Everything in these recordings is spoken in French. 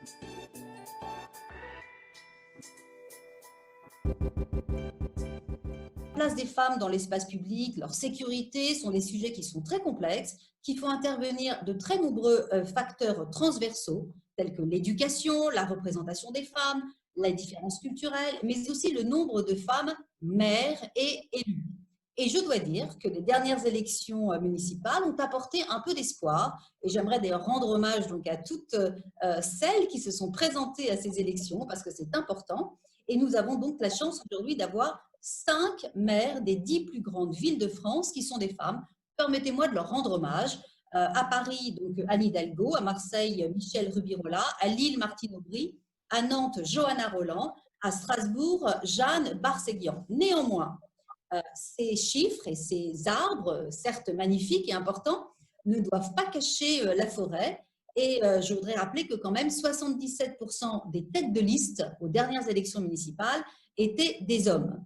La place des femmes dans l'espace public, leur sécurité sont des sujets qui sont très complexes, qui font intervenir de très nombreux facteurs transversaux, tels que l'éducation, la représentation des femmes, la différence culturelle, mais aussi le nombre de femmes mères et élues. Et je dois dire que les dernières élections municipales ont apporté un peu d'espoir. Et j'aimerais d'ailleurs rendre hommage donc à toutes celles qui se sont présentées à ces élections, parce que c'est important. Et nous avons donc la chance aujourd'hui d'avoir 5 maires des 10 plus grandes villes de France qui sont des femmes. Permettez-moi de leur rendre hommage. À Paris, donc Anne Hidalgo, à Marseille, Michel Rubirola, à Lille, Martine Aubry, à Nantes, Johanna Roland, à Strasbourg, Jeanne Barséguian. Néanmoins, ces chiffres et ces arbres, certes magnifiques et importants, ne doivent pas cacher la forêt. Et je voudrais rappeler que quand même 77% des têtes de liste aux dernières élections municipales étaient des hommes.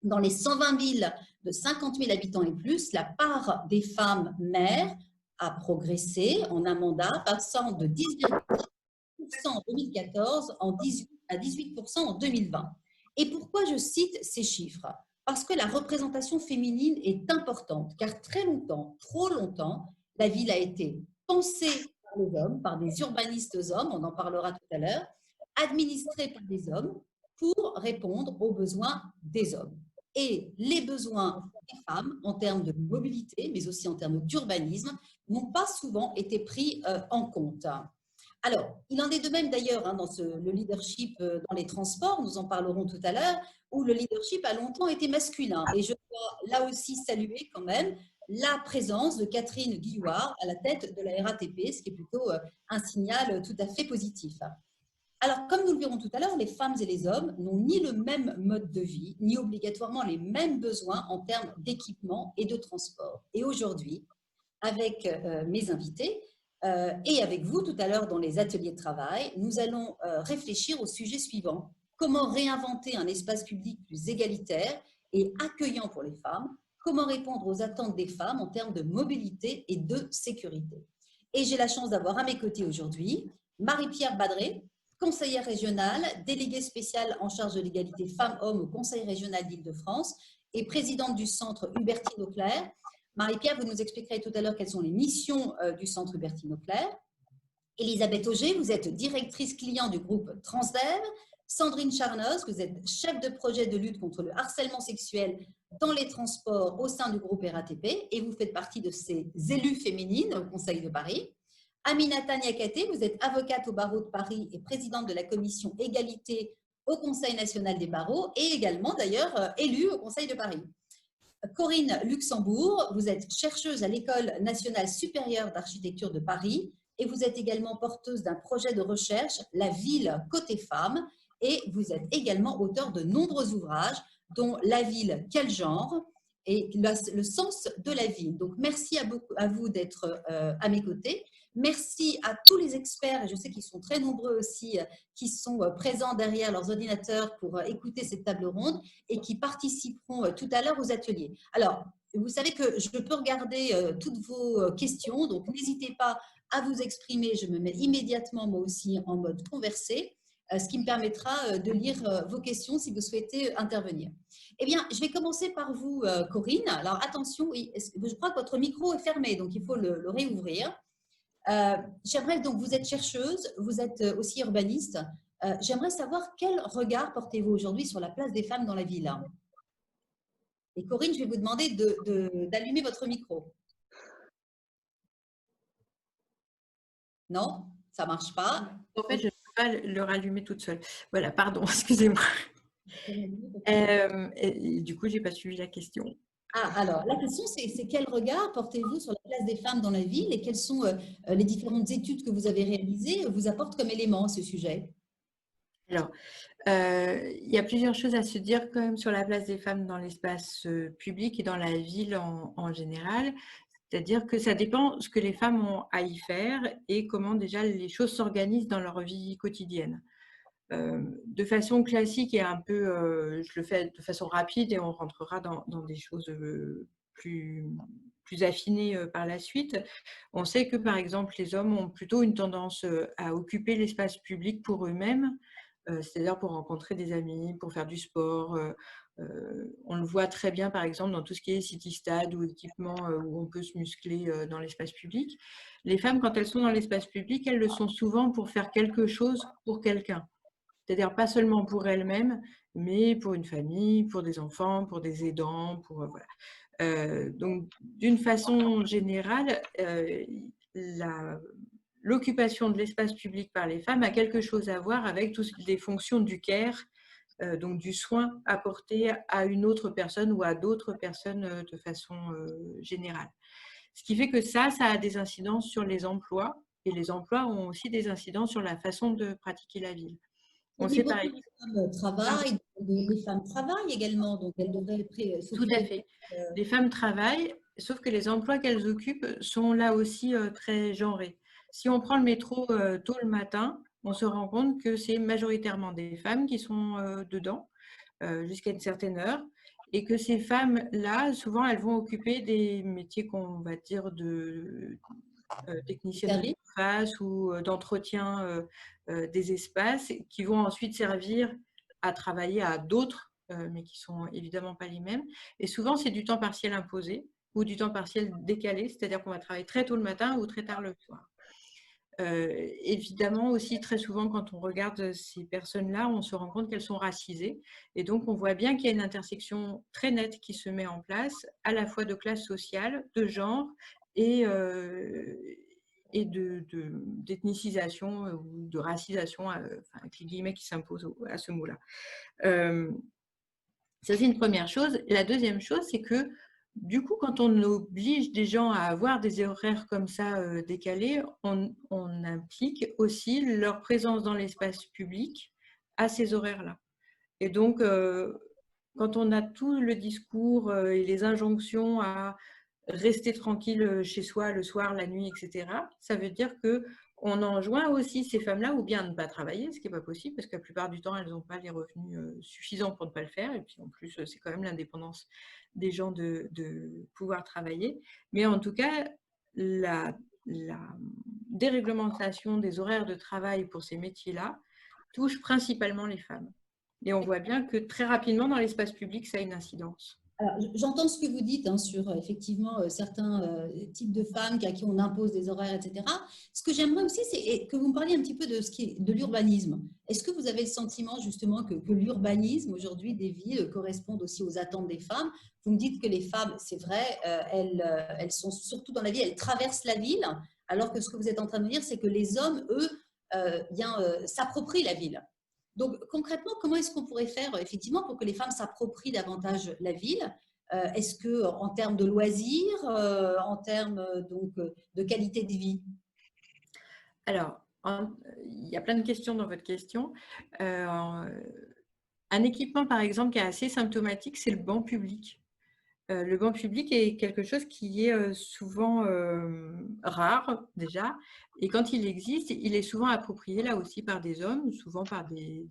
Dans les 120 villes de 50 000 habitants et plus, la part des femmes maires a progressé en un mandat, passant de 10,1% en 2014 à 18% en 2020. Et pourquoi je cite ces chiffres? Parce que la représentation féminine est importante, car très longtemps, trop longtemps, la ville a été pensée par les hommes, par des urbanistes hommes, on en parlera tout à l'heure, administrée par des hommes pour répondre aux besoins des hommes. Et les besoins des femmes en termes de mobilité, mais aussi en termes d'urbanisme, n'ont pas souvent été pris en compte. Alors, il en est de même d'ailleurs dans le leadership dans les transports, nous en parlerons tout à l'heure, où le leadership a longtemps été masculin. Et je dois là aussi saluer quand même la présence de Catherine Guillouard à la tête de la RATP, ce qui est plutôt un signal tout à fait positif. Alors, comme nous le verrons tout à l'heure, les femmes et les hommes n'ont ni le même mode de vie, ni obligatoirement les mêmes besoins en termes d'équipement et de transport. Et aujourd'hui, avec mes invités et avec vous tout à l'heure dans les ateliers de travail, nous allons réfléchir au sujet suivant. Comment réinventer un espace public plus égalitaire et accueillant pour les femmes? Comment répondre aux attentes des femmes en termes de mobilité et de sécurité? Et j'ai la chance d'avoir à mes côtés aujourd'hui Marie-Pierre Badré, conseillère régionale, déléguée spéciale en charge de l'égalité femmes-hommes au Conseil régional d'Île-de-France et présidente du centre Hubertine Auclair. Marie-Pierre, vous nous expliquerez tout à l'heure quelles sont les missions du centre Hubertine Auclair. Elisabeth Auger, vous êtes directrice client du groupe Transdev. Sandrine Charnoz, vous êtes chef de projet de lutte contre le harcèlement sexuel dans les transports au sein du groupe RATP et vous faites partie de ces élus féminines au Conseil de Paris. Aminata Niakate, vous êtes avocate au barreau de Paris et présidente de la commission égalité au Conseil national des barreaux et également d'ailleurs élue au Conseil de Paris. Corinne Luxembourg, vous êtes chercheuse à l'École nationale supérieure d'architecture de Paris et vous êtes également porteuse d'un projet de recherche, La ville côté femmes, et vous êtes également auteur de nombreux ouvrages, dont La ville, quel genre et le sens de la ville. Donc, merci à vous d'être à mes côtés. Merci à tous les experts, et je sais qu'ils sont très nombreux aussi, qui sont présents derrière leurs ordinateurs pour écouter cette table ronde et qui participeront tout à l'heure aux ateliers. Alors, vous savez que je peux regarder toutes vos questions, donc n'hésitez pas à vous exprimer. Je me mets immédiatement, moi aussi, en mode conversé, ce qui me permettra de lire vos questions si vous souhaitez intervenir. Eh bien, je vais commencer par vous, Corinne. Alors, attention, oui, je crois que votre micro est fermé, donc il faut le réouvrir. J'aimerais, donc, vous êtes chercheuse, vous êtes aussi urbaniste. J'aimerais savoir quel regard portez-vous aujourd'hui sur la place des femmes dans la ville. Et Corinne, je vais vous demander d'allumer votre micro. Non, ça ne marche pas. En fait, je ne peux pas le rallumer toute seule. Voilà, pardon, excusez-moi. Du coup, je n'ai pas suivi la question. Ah, alors, la question, c'est quel regard portez-vous sur la place des femmes dans la ville et quelles sont les différentes études que vous avez réalisées vous apportent comme élément à ce sujet? Alors, il y a plusieurs choses à se dire quand même sur la place des femmes dans l'espace public et dans la ville en général. C'est-à-dire que ça dépend ce que les femmes ont à y faire et comment déjà les choses s'organisent dans leur vie quotidienne. De façon classique et un peu, je le fais de façon rapide et on rentrera dans des choses plus plus affiné par la suite, on sait que, par exemple, les hommes ont plutôt une tendance à occuper l'espace public pour eux-mêmes, c'est-à-dire pour rencontrer des amis, pour faire du sport. On le voit très bien, par exemple, dans tout ce qui est city-stade ou équipement où on peut se muscler dans l'espace public. Les femmes, quand elles sont dans l'espace public, elles le sont souvent pour faire quelque chose pour quelqu'un. C'est-à-dire pas seulement pour elles-mêmes, mais pour une famille, pour des enfants, pour des aidants, pour voilà. Donc d'une façon générale, l'occupation de l'espace public par les femmes a quelque chose à voir avec toutes les fonctions du care, donc du soin apporté à une autre personne ou à d'autres personnes de façon générale. Ce qui fait que ça a des incidences sur les emplois, et les emplois ont aussi des incidences sur la façon de pratiquer la ville. On On dit sait par beaucoup exemple. de femmes travaillent, les femmes travaillent également, donc elles devraient Tout à s'occuper. fait. Les femmes travaillent, sauf que les emplois qu'elles occupent sont là aussi très genrés. Si on prend le métro tôt le matin, on se rend compte que c'est majoritairement des femmes qui sont dedans jusqu'à une certaine heure, et que ces femmes-là, souvent, elles vont occuper des métiers qu'on va dire de techniciennes de Service. surface ou d'entretien des espaces, qui vont ensuite servir à travailler à d'autres, mais qui sont évidemment pas les mêmes. Et souvent, c'est du temps partiel imposé ou du temps partiel décalé, c'est-à-dire qu'on va travailler très tôt le matin ou très tard le soir. Évidemment aussi, très souvent, quand on regarde ces personnes-là, on se rend compte qu'elles sont racisées. Et donc, on voit bien qu'il y a une intersection très nette qui se met en place, à la fois de classe sociale, de genre et, et d'ethnicisation ou de racisation, enfin, avec les guillemets qui s'imposent à ce mot-là. Ça, c'est une première chose. La deuxième chose, c'est que du coup, quand on oblige des gens à avoir des horaires comme ça décalés, on implique aussi leur présence dans l'espace public à ces horaires-là. Et donc, quand on a tout le discours et les injonctions à rester tranquille chez soi le soir, la nuit, etc., ça veut dire qu'on enjoint aussi ces femmes-là ou bien ne pas travailler, ce qui n'est pas possible parce que la plupart du temps, elles n'ont pas les revenus suffisants pour ne pas le faire. Et puis en plus, c'est quand même l'indépendance des gens de pouvoir travailler. Mais en tout cas, la déréglementation des horaires de travail pour ces métiers-là touche principalement les femmes. Et on voit bien que très rapidement, dans l'espace public, ça a une incidence. Alors, j'entends ce que vous dites hein, sur effectivement certains types de femmes à qui on impose des horaires, etc. Ce que j'aimerais aussi, c'est que vous me parliez un petit peu de ce qui est de l'urbanisme. Est-ce que vous avez le sentiment justement que l'urbanisme aujourd'hui des villes correspond aussi aux attentes des femmes? Vous me dites que les femmes, c'est vrai, elles sont surtout dans la ville, elles traversent la ville, alors que ce que vous êtes en train de dire, c'est que les hommes, eux, s'approprient la ville. Donc concrètement, comment est-ce qu'on pourrait faire effectivement pour que les femmes s'approprient davantage la ville? Est-ce que en termes de loisirs, en termes de qualité de vie? Alors, il y a plein de questions dans votre question. Un équipement, par exemple, qui est assez symptomatique, c'est le banc public. Le banc public est quelque chose qui est souvent rare déjà, et quand il existe, il est souvent approprié là aussi par des hommes, souvent par des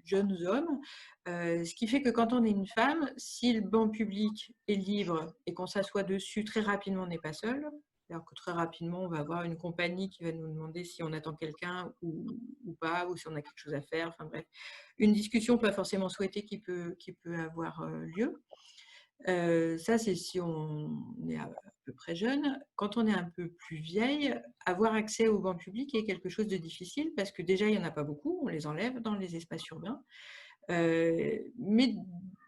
jeunes hommes, ce qui fait que quand on est une femme, si le banc public est libre et qu'on s'assoit dessus, très rapidement on n'est pas seul. Alors que très rapidement, on va avoir une compagnie qui va nous demander si on attend quelqu'un ou pas, ou si on a quelque chose à faire. Enfin bref, une discussion pas forcément souhaitée qui peut avoir lieu. Ça, c'est si on est à peu près jeune. Quand on est un peu plus vieille, avoir accès au banc public est quelque chose de difficile parce que déjà, il n'y en a pas beaucoup, on les enlève dans les espaces urbains. Mais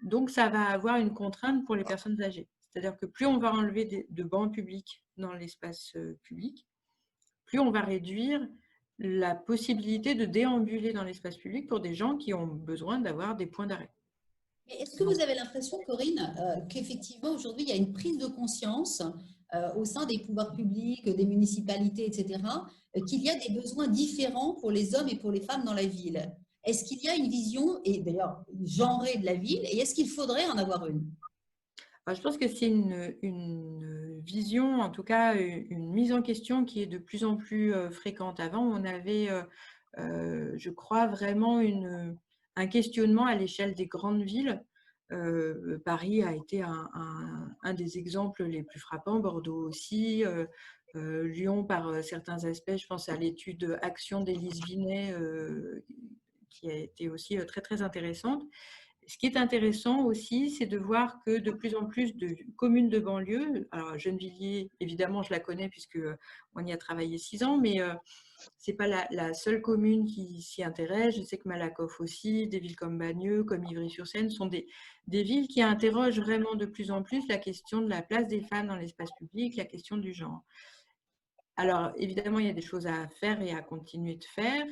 donc, ça va avoir une contrainte pour les personnes âgées. C'est-à-dire que plus on va enlever de bancs publics dans l'espace public, plus on va réduire la possibilité de déambuler dans l'espace public pour des gens qui ont besoin d'avoir des points d'arrêt. Est-ce que vous avez l'impression, Corinne, qu'effectivement aujourd'hui il y a une prise de conscience au sein des pouvoirs publics, des municipalités, etc., qu'il y a des besoins différents pour les hommes et pour les femmes dans la ville? Est-ce qu'il y a une vision, et d'ailleurs genrée de la ville, et est-ce qu'il faudrait en avoir une? Je pense que c'est une vision, en tout cas une mise en question qui est de plus en plus fréquente. Avant, on avait, je crois, vraiment un questionnement à l'échelle des grandes villes Paris a été un des exemples les plus frappants, Bordeaux aussi, Lyon par certains aspects. Je pense à l'étude Action d'Élise Vinet, qui a été aussi très, très intéressante. Ce qui est intéressant aussi, c'est de voir que de plus en plus de communes de banlieue, alors Gennevilliers, évidemment, je la connais puisque on y a travaillé 6 ans, mais c'est pas la seule commune qui s'y intéresse. Je sais que Malakoff aussi, des villes comme Bagneux, comme Ivry-sur-Seine, sont des villes qui interrogent vraiment de plus en plus la question de la place des femmes dans l'espace public, la question du genre. Alors, évidemment, il y a des choses à faire et à continuer de faire.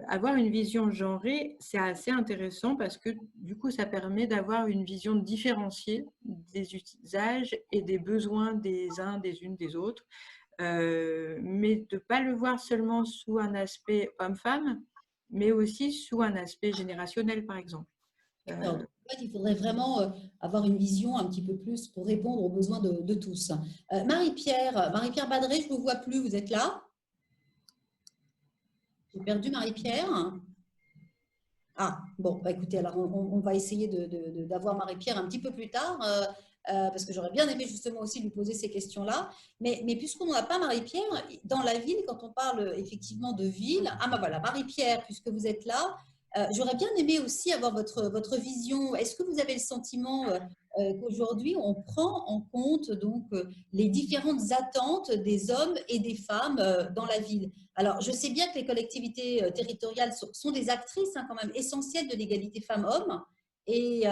Avoir une vision genrée, c'est assez intéressant parce que du coup, ça permet d'avoir une vision différenciée des usages et des besoins des uns, des unes, des autres, mais de ne pas le voir seulement sous un aspect homme-femme, mais aussi sous un aspect générationnel, par exemple. Alors, en fait, il faudrait vraiment avoir une vision un petit peu plus pour répondre aux besoins de tous. Marie-Pierre Badré, je ne vous vois plus, vous êtes là? J'ai perdu Marie-Pierre. Ah, bon, bah écoutez, alors on va essayer d'avoir Marie-Pierre un petit peu plus tard, parce que j'aurais bien aimé justement aussi lui poser ces questions-là. Mais puisqu'on n'a pas Marie-Pierre, dans la ville, quand on parle effectivement de ville, ah ben voilà, Marie-Pierre, puisque vous êtes là, j'aurais bien aimé aussi avoir votre vision. Est-ce que vous avez le sentiment qu'aujourd'hui, on prend en compte donc les différentes attentes des hommes et des femmes dans la ville? Alors, je sais bien que les collectivités territoriales sont des actrices quand même essentielles de l'égalité femmes-hommes. Et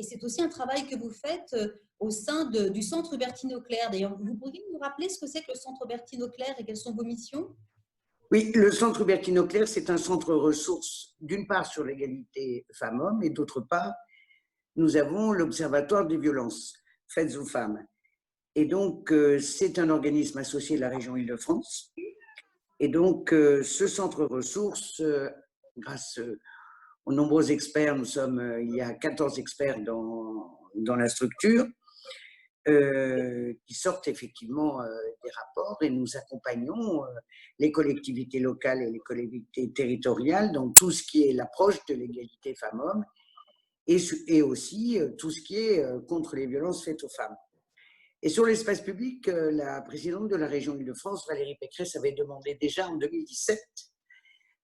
c'est aussi un travail que vous faites au sein du Centre Hubertine Auclair. D'ailleurs, vous pourriez nous rappeler ce que c'est que le Centre Hubertine Auclair et quelles sont vos missions? Oui, le Centre Hubertine Auclair, c'est un centre ressources, d'une part sur l'égalité femmes-hommes, et d'autre part, nous avons l'Observatoire des violences faites aux femmes. Et donc, c'est un organisme associé de la région Île-de-France. Et donc, ce centre ressources, grâce aux nombreux experts, il y a 14 experts dans la structure, qui sortent effectivement des rapports, et nous accompagnons les collectivités locales et les collectivités territoriales dans tout ce qui est l'approche de l'égalité femmes-hommes et aussi tout ce qui est contre les violences faites aux femmes. Et sur l'espace public, la présidente de la région Île-de-France, Valérie Pécresse, avait demandé déjà en 2017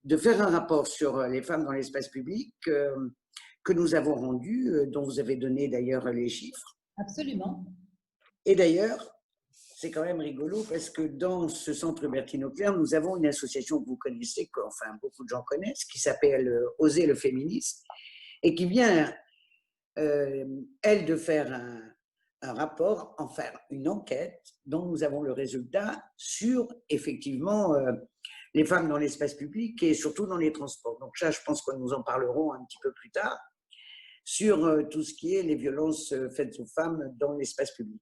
de faire un rapport sur les femmes dans l'espace public que nous avons rendu, dont vous avez donné d'ailleurs les chiffres. Absolument. Et d'ailleurs, c'est quand même rigolo parce que dans ce centre Hubertine Auclair, nous avons une association que vous connaissez, qu'enfin beaucoup de gens connaissent, qui s'appelle Oser le féminisme et qui vient, elle, de faire un rapport, enfin une enquête dont nous avons le résultat sur effectivement les femmes dans l'espace public et surtout dans les transports. Donc ça, je pense que nous en parlerons un petit peu plus tard sur tout ce qui est les violences faites aux femmes dans l'espace public.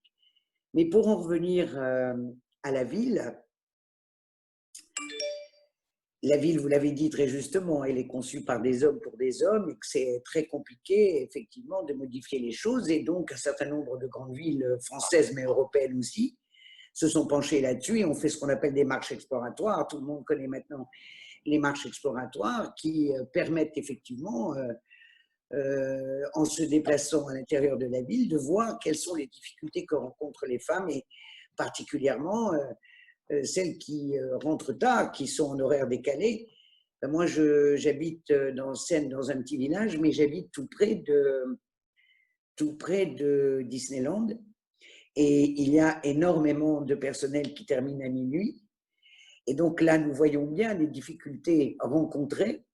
Mais pour en revenir à la ville, vous l'avez dit très justement, elle est conçue par des hommes pour des hommes et que c'est très compliqué, effectivement, de modifier les choses. Et donc, un certain nombre de grandes villes françaises, mais européennes aussi, se sont penchées là-dessus et ont fait ce qu'on appelle des marches exploratoires. Tout le monde connaît maintenant les marches exploratoires qui permettent effectivement, en se déplaçant à l'intérieur de la ville, de voir quelles sont les difficultés que rencontrent les femmes et particulièrement celles qui rentrent tard, qui sont en horaire décalé. Moi, j'habite dans Seine, dans un petit village, mais j'habite tout près de Disneyland. Et il y a énormément de personnel qui termine à minuit. Et donc là, nous voyons bien les difficultés rencontrées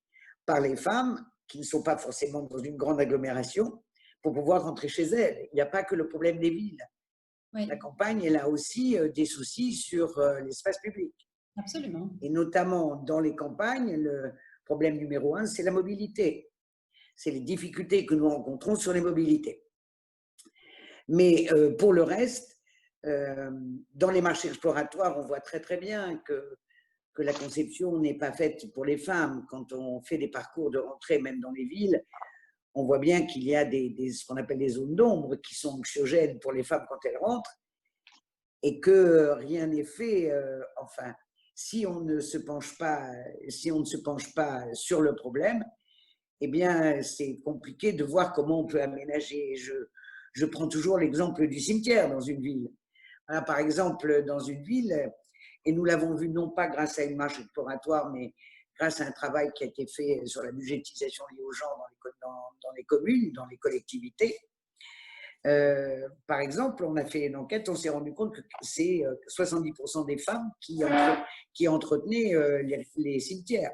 par les femmes qui ne sont pas forcément dans une grande agglomération pour pouvoir rentrer chez elles. Il n'y a pas que le problème des villes. Oui. La campagne, elle a aussi des soucis sur l'espace public. Absolument. Et notamment dans les campagnes, le problème numéro 1, c'est la mobilité. C'est les difficultés que nous rencontrons sur les mobilités. Mais pour le reste, dans les marchés exploratoires, on voit très très bien que la conception n'est pas faite pour les femmes. Quand on fait des parcours de rentrée, même dans les villes, on voit bien qu'il y a ce qu'on appelle des zones d'ombre qui sont anxiogènes pour les femmes quand elles rentrent et que rien n'est fait. Enfin, si on ne se penche pas sur le problème, eh bien, c'est compliqué de voir comment on peut aménager. Je prends toujours l'exemple du cimetière dans une ville. Voilà, par exemple, dans une ville, et nous l'avons vu non pas grâce à une marche exploratoire, mais grâce à un travail qui a été fait sur la budgétisation liée aux gens dans les communes, dans les collectivités. Par exemple, on a fait une enquête, on s'est rendu compte que c'est 70% des femmes qui entretenaient les cimetières.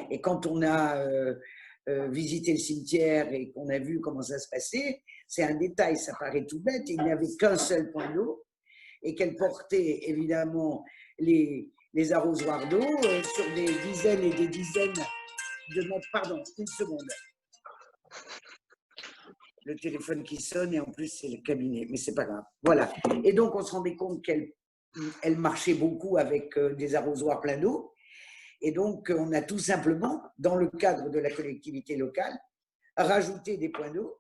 Et quand on a visité le cimetière et qu'on a vu comment ça se passait, c'est un détail, ça paraît tout bête, il n'y avait qu'un seul point d'eau et qu'elle portait évidemment les arrosoirs d'eau sur des dizaines et des dizaines de mètres. Pardon, une seconde. Le téléphone qui sonne et en plus c'est le cabinet, mais c'est pas grave. Voilà. Et donc on se rendait compte qu'elle marchait beaucoup avec des arrosoirs pleins d'eau. Et donc on a tout simplement, dans le cadre de la collectivité locale, rajouté des points d'eau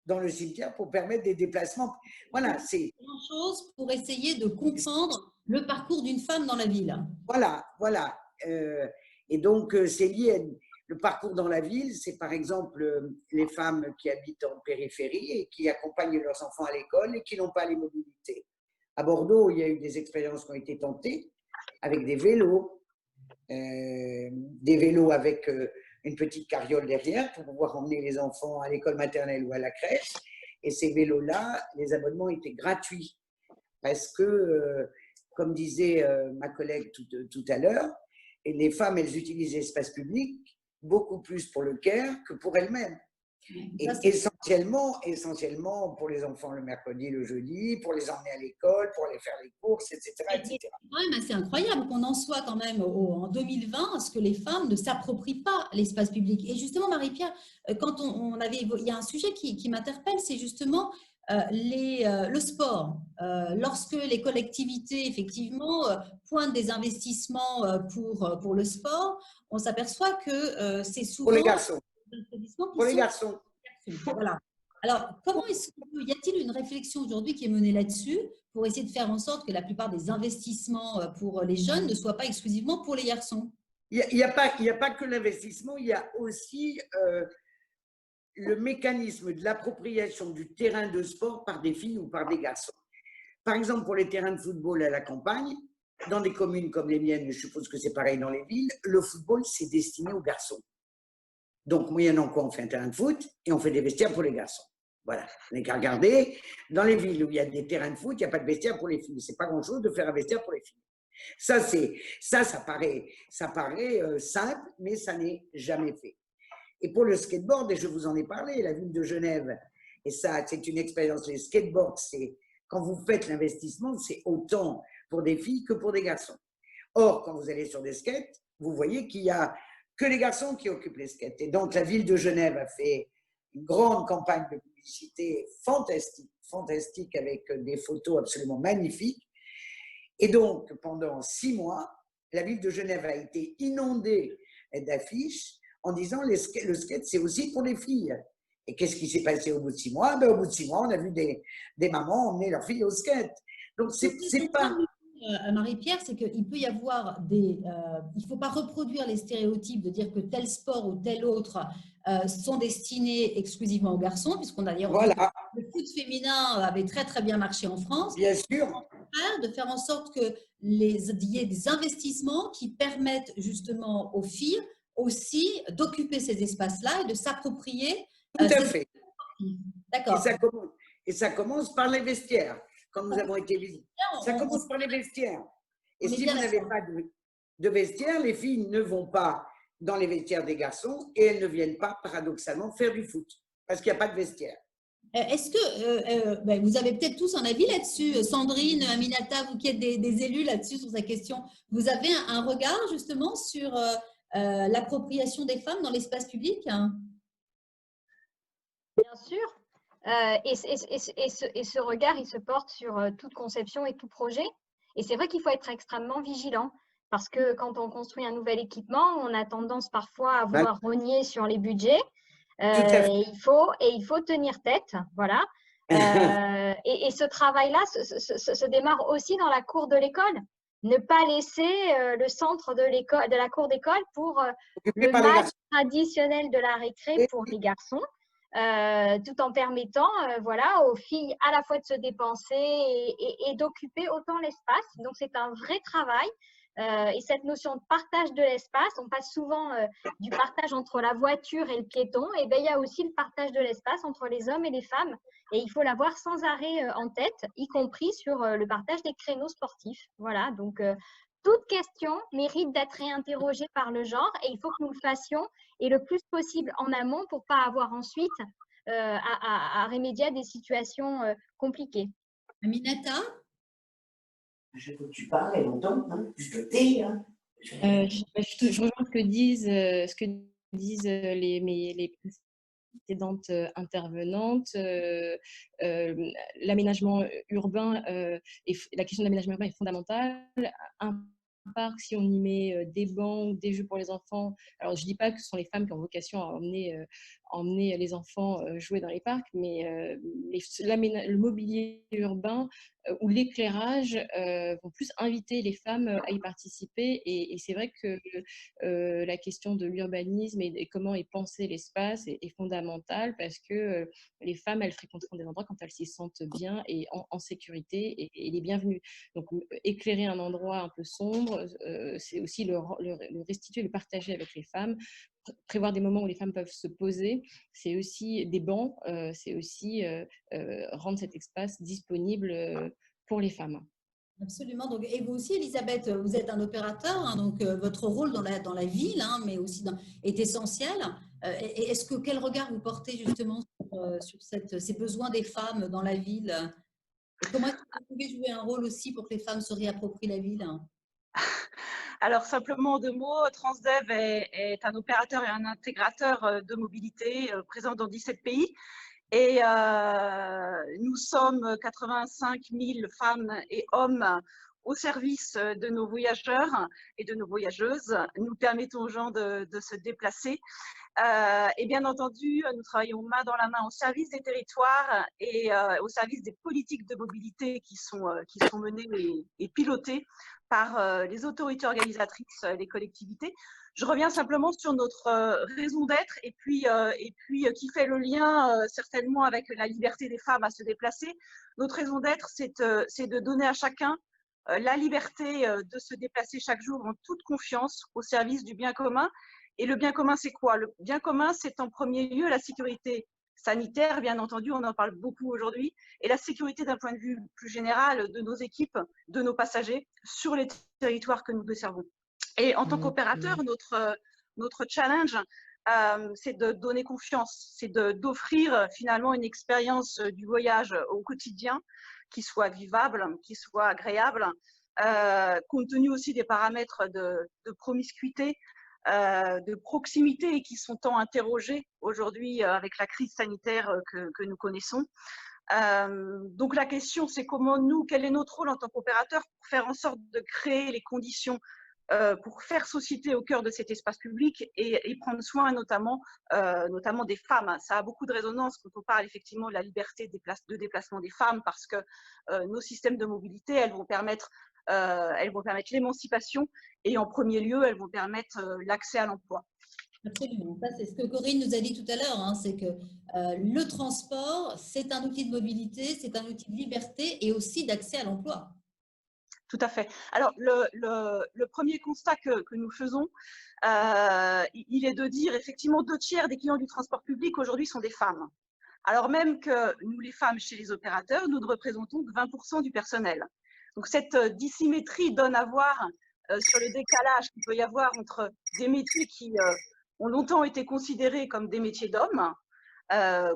dans le cimetière pour permettre des déplacements. Voilà, c'est une chose pour essayer de comprendre le parcours d'une femme dans la ville. Voilà, voilà. Et donc c'est lié. Le parcours dans la ville, c'est par exemple les femmes qui habitent en périphérie et qui accompagnent leurs enfants à l'école et qui n'ont pas les mobilités. À Bordeaux, il y a eu des expériences qui ont été tentées avec des vélos avec une petite carriole derrière pour pouvoir emmener les enfants à l'école maternelle ou à la crèche. Et ces vélos-là, les abonnements étaient gratuits parce que, comme disait ma collègue tout à l'heure, les femmes, elles utilisent l'espace public beaucoup plus pour le care que pour elles-mêmes. Et essentiellement pour les enfants le mercredi, le jeudi, pour les emmener à l'école, pour aller faire les courses, etc. C'est quand même assez incroyable qu'on en soit quand même en 2020, à ce que les femmes ne s'approprient pas l'espace public. Et justement, Marie-Pierre, quand il y a un sujet qui m'interpelle, c'est justement le sport. Lorsque les collectivités, effectivement, pointent des investissements pour le sport, on s'aperçoit que c'est souvent… Pour les garçons. Pour les garçons. Voilà. Alors, y a-t-il une réflexion aujourd'hui qui est menée là-dessus pour essayer de faire en sorte que la plupart des investissements pour les jeunes ne soient pas exclusivement pour les garçons? Il n'y a pas que l'investissement, il y a aussi le mécanisme de l'appropriation du terrain de sport par des filles ou par des garçons. Par exemple, pour les terrains de football à la campagne, dans des communes comme les miennes, je suppose que c'est pareil dans les villes, le football, c'est destiné aux garçons. Donc, moyennant quoi, on fait un terrain de foot et on fait des vestiaires pour les garçons. Voilà, on n'a qu'à regarder. Dans les villes où il y a des terrains de foot, il n'y a pas de vestiaire pour les filles. C'est pas grand-chose de faire un vestiaire pour les filles. Ça paraît simple, mais ça n'est jamais fait. Et pour le skateboard, et je vous en ai parlé, la ville de Genève, et ça, c'est une expérience. Les skateboards, c'est quand vous faites l'investissement, c'est autant pour des filles que pour des garçons. Or, quand vous allez sur des skates, vous voyez qu'il y a que les garçons qui occupent les skates. Et donc, la ville de Genève a fait une grande campagne de publicité fantastique avec des photos absolument magnifiques. Et donc, pendant 6 mois, la ville de Genève a été inondée d'affiches en disant le skate, c'est aussi pour les filles. Et qu'est-ce qui s'est passé au bout de 6 mois? Au bout de 6 mois, on a vu des mamans emmener leurs filles au skate. Donc, c'est pas… Marie-Pierre, c'est qu'il peut y avoir il ne faut pas reproduire les stéréotypes de dire que tel sport ou tel autre sont destinés exclusivement aux garçons, puisqu'on a dit voilà. Le foot féminin avait très très bien marché en France. Bien sûr. De faire en sorte qu'il y ait des investissements qui permettent justement aux filles aussi d'occuper ces espaces-là et de s'approprier. Tout à fait. D'accord. Et ça commence par les vestiaires. Quand nous avons été visités, ça commence par les vestiaires. Et si vous n'avez pas de vestiaires, les filles ne vont pas dans les vestiaires des garçons et elles ne viennent pas, paradoxalement, faire du foot parce qu'il n'y a pas de vestiaire. Est-ce que vous avez peut-être tous un avis là-dessus, Sandrine, Aminata, vous qui êtes des élus là-dessus sur cette question, vous avez un regard justement sur l'appropriation des femmes dans l'espace public? Bien sûr. Et ce regard, il se porte sur toute conception et tout projet. Et c'est vrai qu'il faut être extrêmement vigilant parce que quand on construit un nouvel équipement, on a tendance parfois à vouloir rogner sur les budgets. Il faut tenir tête, voilà. Et ce travail-là se démarre aussi dans la cour de l'école. ne pas laisser le centre de la cour d'école pour Occupé le par les match garçons. traditionnel de la récré pour les garçons, tout en permettant voilà, aux filles à la fois de se dépenser et d'occuper autant l'espace. Donc, c'est un vrai travail. Et cette notion de partage de l'espace, on passe souvent du partage entre la voiture et le piéton, et bien il y a aussi le partage de l'espace entre les hommes et les femmes. Et il faut l'avoir sans arrêt en tête, y compris sur le partage des créneaux sportifs. Voilà, donc toute question mérite d'être réinterrogée par le genre et il faut que nous le fassions et le plus possible en amont pour ne pas avoir ensuite à remédier à des situations compliquées. Aminata? Je veux que tu parles, et longtemps, hein, je te tais. Hein. Je rejoins ce que disent les précédentes intervenantes. L'aménagement urbain, la question de l'aménagement urbain est fondamentale. Un parc, si on y met des bancs, des jeux pour les enfants, alors je ne dis pas que ce sont les femmes qui ont vocation à emmener les enfants jouer dans les parcs, mais le mobilier urbain ou l'éclairage vont plus inviter les femmes à y participer. Et c'est vrai que la question de l'urbanisme et comment est pensé l'espace est fondamentale parce que les femmes, elles fréquenteront des endroits quand elles s'y sentent bien et en sécurité et les bienvenues. Donc, éclairer un endroit un peu sombre, c'est aussi le restituer, le partager avec les femmes. Prévoir des moments où les femmes peuvent se poser, c'est aussi des bancs, c'est aussi rendre cet espace disponible pour les femmes. Absolument. Donc, et vous aussi, Elisabeth, vous êtes un opérateur, hein, donc votre rôle dans la ville, hein, mais aussi est essentiel. Et quel regard vous portez justement sur ces besoins des femmes dans la ville? Et comment est-ce que vous pouvez jouer un rôle aussi pour que les femmes se réapproprient la ville? Alors, simplement en 2 mots, Transdev est un opérateur et un intégrateur de mobilité présent dans 17 pays. Et nous sommes 85 000 femmes et hommes au service de nos voyageurs et de nos voyageuses. Nous permettons aux gens de se déplacer. Et bien entendu, nous travaillons main dans la main au service des territoires et au service des politiques de mobilité qui sont menées et pilotées par les autorités organisatrices, les collectivités. Je reviens simplement sur notre raison d'être et puis qui fait le lien certainement avec la liberté des femmes à se déplacer. Notre raison d'être, c'est de donner à chacun la liberté de se déplacer chaque jour en toute confiance au service du bien commun. Et le bien commun, c'est quoi? Le bien commun, c'est en premier lieu la sécurité sanitaire, bien entendu, on en parle beaucoup aujourd'hui, et la sécurité d'un point de vue plus général de nos équipes, de nos passagers sur les territoires que nous desservons. Et en tant qu'opérateur, notre challenge, c'est de donner confiance, c'est d'offrir finalement une expérience du voyage au quotidien qui soit vivable, qui soit agréable, compte tenu aussi des paramètres de promiscuité, de proximité qui sont tant interrogés aujourd'hui avec la crise sanitaire que nous connaissons. Donc la question, c'est comment quel est notre rôle en tant qu'opérateur pour faire en sorte de créer les conditions pour faire société au cœur de cet espace public et prendre soin notamment des femmes. Ça a beaucoup de résonance quand on parle effectivement de la liberté de déplacement des femmes parce que nos systèmes de mobilité, elles vont permettre l'émancipation et en premier lieu, elles vont permettre l'accès à l'emploi. Absolument. Ça, c'est ce que Corinne nous a dit tout à l'heure, hein, c'est que le transport, c'est un outil de mobilité, c'est un outil de liberté et aussi d'accès à l'emploi. Tout à fait. Alors, le premier constat que nous faisons, il est de dire effectivement 2/3 des clients du transport public aujourd'hui sont des femmes. Alors même que nous, les femmes, chez les opérateurs, nous ne représentons que 20% du personnel. Donc, cette dissymétrie donne à voir sur le décalage qu'il peut y avoir entre des métiers qui ont longtemps été considérés comme des métiers d'hommes,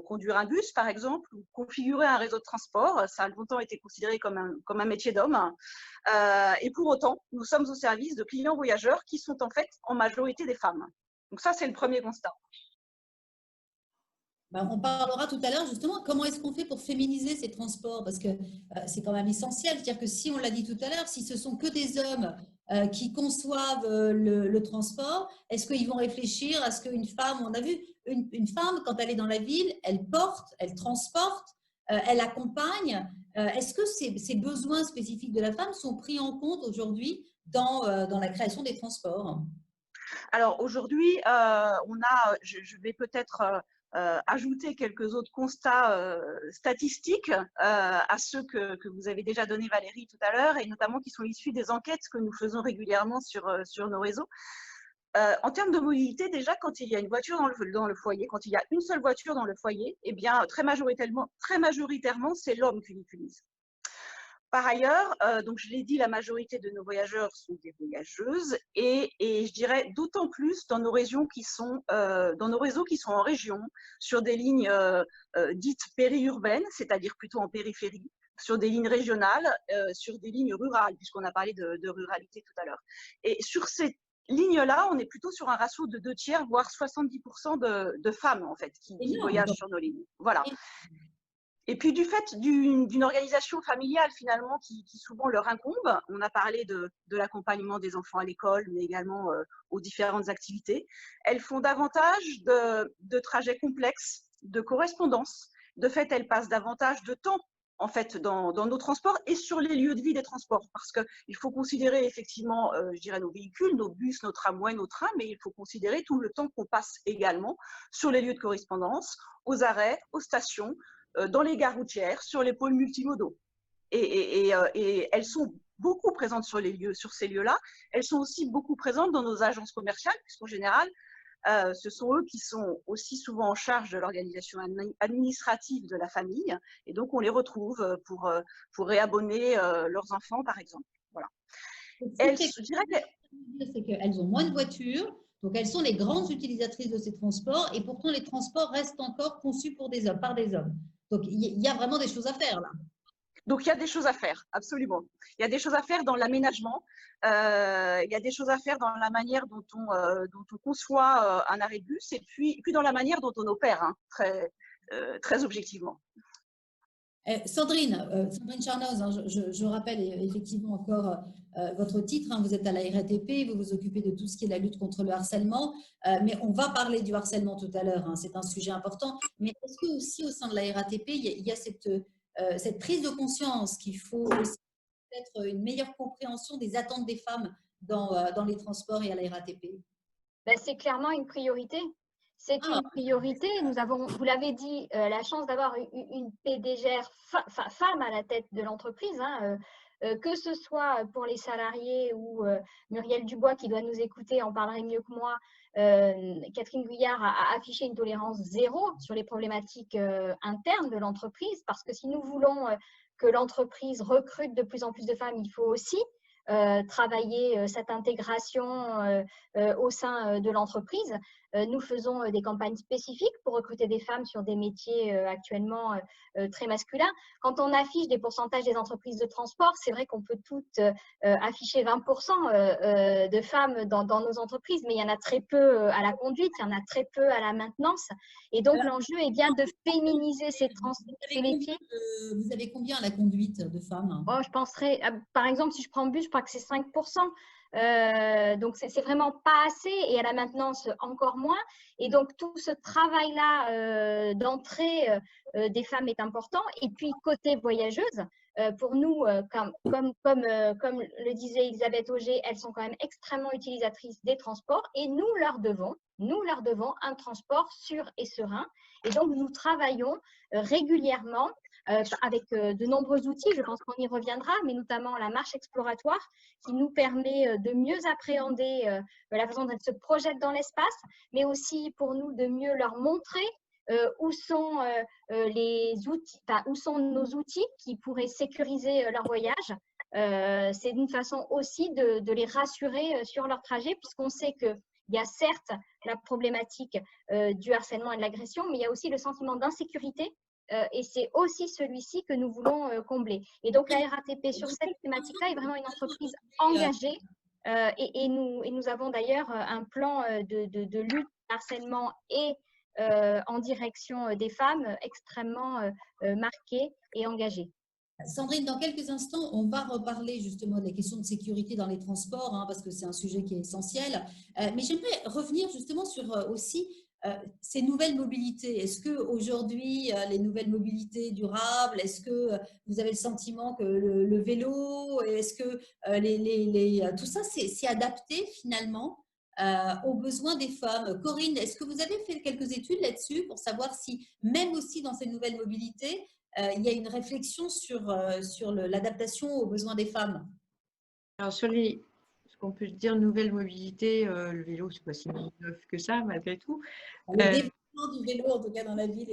conduire un bus, par exemple, ou configurer un réseau de transport, ça a longtemps été considéré comme un métier d'homme. Et pour autant, nous sommes au service de clients voyageurs qui sont en fait en majorité des femmes. Donc ça, c'est le premier constat. On parlera tout à l'heure justement comment est-ce qu'on fait pour féminiser ces transports parce que c'est quand même essentiel. C'est-à-dire que si on l'a dit tout à l'heure, si ce sont que des hommes qui conçoivent le transport, est-ce qu'ils vont réfléchir à ce qu'une femme, on a vu, une femme quand elle est dans la ville, elle porte, elle transporte, elle accompagne Est-ce que ces besoins spécifiques de la femme sont pris en compte aujourd'hui dans la création des transports? Alors aujourd'hui, je vais peut-être ajouter quelques autres constats statistiques à ceux que vous avez déjà donnés, Valérie, tout à l'heure, et notamment qui sont issus des enquêtes que nous faisons régulièrement sur nos réseaux. En termes de mobilité, déjà, quand il y a une voiture dans le foyer, quand il y a une seule voiture dans le foyer, eh bien, très majoritairement, c'est l'homme qui l'utilise. Par ailleurs, donc je l'ai dit, la majorité de nos voyageurs sont des voyageuses et je dirais d'autant plus dans nos régions qui sont dans nos réseaux qui sont en région, sur des lignes dites périurbaines, c'est-à-dire plutôt en périphérie, sur des lignes régionales, sur des lignes rurales, puisqu'on a parlé de ruralité tout à l'heure. Et sur ces lignes-là, on est plutôt sur un ratio de 2/3, voire 70% de femmes en fait qui voyagent sur nos lignes. Voilà. Et puis du fait d'une organisation familiale finalement qui souvent leur incombe, on a parlé de l'accompagnement des enfants à l'école, mais également aux différentes activités, elles font davantage de trajets complexes, de correspondances. De fait, elles passent davantage de temps en fait dans nos transports et sur les lieux de vie des transports, parce qu'il faut considérer effectivement, je dirais, nos véhicules, nos bus, nos tramways, nos trains, mais il faut considérer tout le temps qu'on passe également sur les lieux de correspondance, aux arrêts, aux stations, dans les gares routières, sur les pôles multimodaux. Et elles sont beaucoup présentes sur ces lieux-là. Elles sont aussi beaucoup présentes dans nos agences commerciales, puisqu'en général, ce sont eux qui sont aussi souvent en charge de l'organisation administrative de la famille. Et donc, on les retrouve pour réabonner leurs enfants, par exemple. Voilà. C'est qu'elles ont moins de voitures, donc elles sont les grandes utilisatrices de ces transports, et pourtant les transports restent encore conçus pour des hommes, par des hommes. Donc il y a vraiment des choses à faire là. Donc il y a des choses à faire, absolument. Il y a des choses à faire dans l'aménagement, il y a des choses à faire dans la manière dont on conçoit un arrêt de bus, et puis dans la manière dont on opère, hein, très objectivement. Sandrine Charnoz, hein, je rappelle effectivement encore votre titre, hein, vous êtes à la RATP, vous vous occupez de tout ce qui est la lutte contre le harcèlement, mais on va parler du harcèlement tout à l'heure, hein, c'est un sujet important, mais est-ce que aussi au sein de la RATP, il y a cette prise de conscience qu'il faut aussi peut-être une meilleure compréhension des attentes des femmes dans les transports et à la RATP? Ben, c'est clairement une priorité. C'est une priorité. Nous avons, vous l'avez dit, la chance d'avoir une PDGR femme à la tête de l'entreprise, hein, que ce soit pour les salariés ou Muriel Dubois qui doit nous écouter en parlerait mieux que moi. Catherine Guyard a affiché une tolérance zéro sur les problématiques internes de l'entreprise, parce que si nous voulons que l'entreprise recrute de plus en plus de femmes, il faut aussi travailler cette intégration au sein de l'entreprise. Nous faisons des campagnes spécifiques pour recruter des femmes sur des métiers actuellement très masculins. Quand on affiche des pourcentages des entreprises de transport, c'est vrai qu'on peut toutes afficher 20% de femmes dans nos entreprises, mais il y en a très peu à la conduite, il y en a très peu à la maintenance. Et donc, l'enjeu est bien de féminiser ces métiers. Vous avez combien à la conduite de femmes? Oh, je penserais, par exemple, si je prends le bus, je crois que c'est 5%. Donc, c'est vraiment pas assez, et à la maintenance encore moins. Et donc, tout ce travail-là d'entrée des femmes est important. Et puis, côté voyageuse, pour nous, comme le disait Elisabeth Auger, elles sont quand même extrêmement utilisatrices des transports, et nous leur devons un transport sûr et serein. Et donc, nous travaillons régulièrement avec de nombreux outils, je pense qu'on y reviendra, mais notamment la marche exploratoire qui nous permet de mieux appréhender la façon dont elles se projettent dans l'espace, mais aussi pour nous de mieux leur montrer où sont les outils, où sont nos outils qui pourraient sécuriser leur voyage. C'est une façon aussi de les rassurer sur leur trajet, puisqu'on sait qu'il y a certes la problématique du harcèlement et de l'agression, mais il y a aussi le sentiment d'insécurité. Et c'est aussi celui-ci que nous voulons combler. Et donc, la RATP, sur cette thématique-là, est vraiment une entreprise engagée. Et nous avons d'ailleurs un plan de lutte harcèlement et en direction des femmes extrêmement marqué et engagé. Sandrine, dans quelques instants, on va reparler justement des questions de sécurité dans les transports, hein, parce que c'est un sujet qui est essentiel. Mais j'aimerais revenir justement sur aussi ces nouvelles mobilités, est-ce qu'aujourd'hui, les nouvelles mobilités durables, est-ce que vous avez le sentiment que le vélo, est-ce que tout ça, c'est adapté finalement aux besoins des femmes? Corinne, est-ce que vous avez fait quelques études là-dessus pour savoir si, même aussi dans ces nouvelles mobilités, il y a une réflexion sur l'adaptation aux besoins des femmes? Alors, sur ce qu'on peut dire, nouvelle mobilité, le vélo, c'est pas si neuf que ça, malgré tout. Le développement du vélo, en tout cas dans la ville.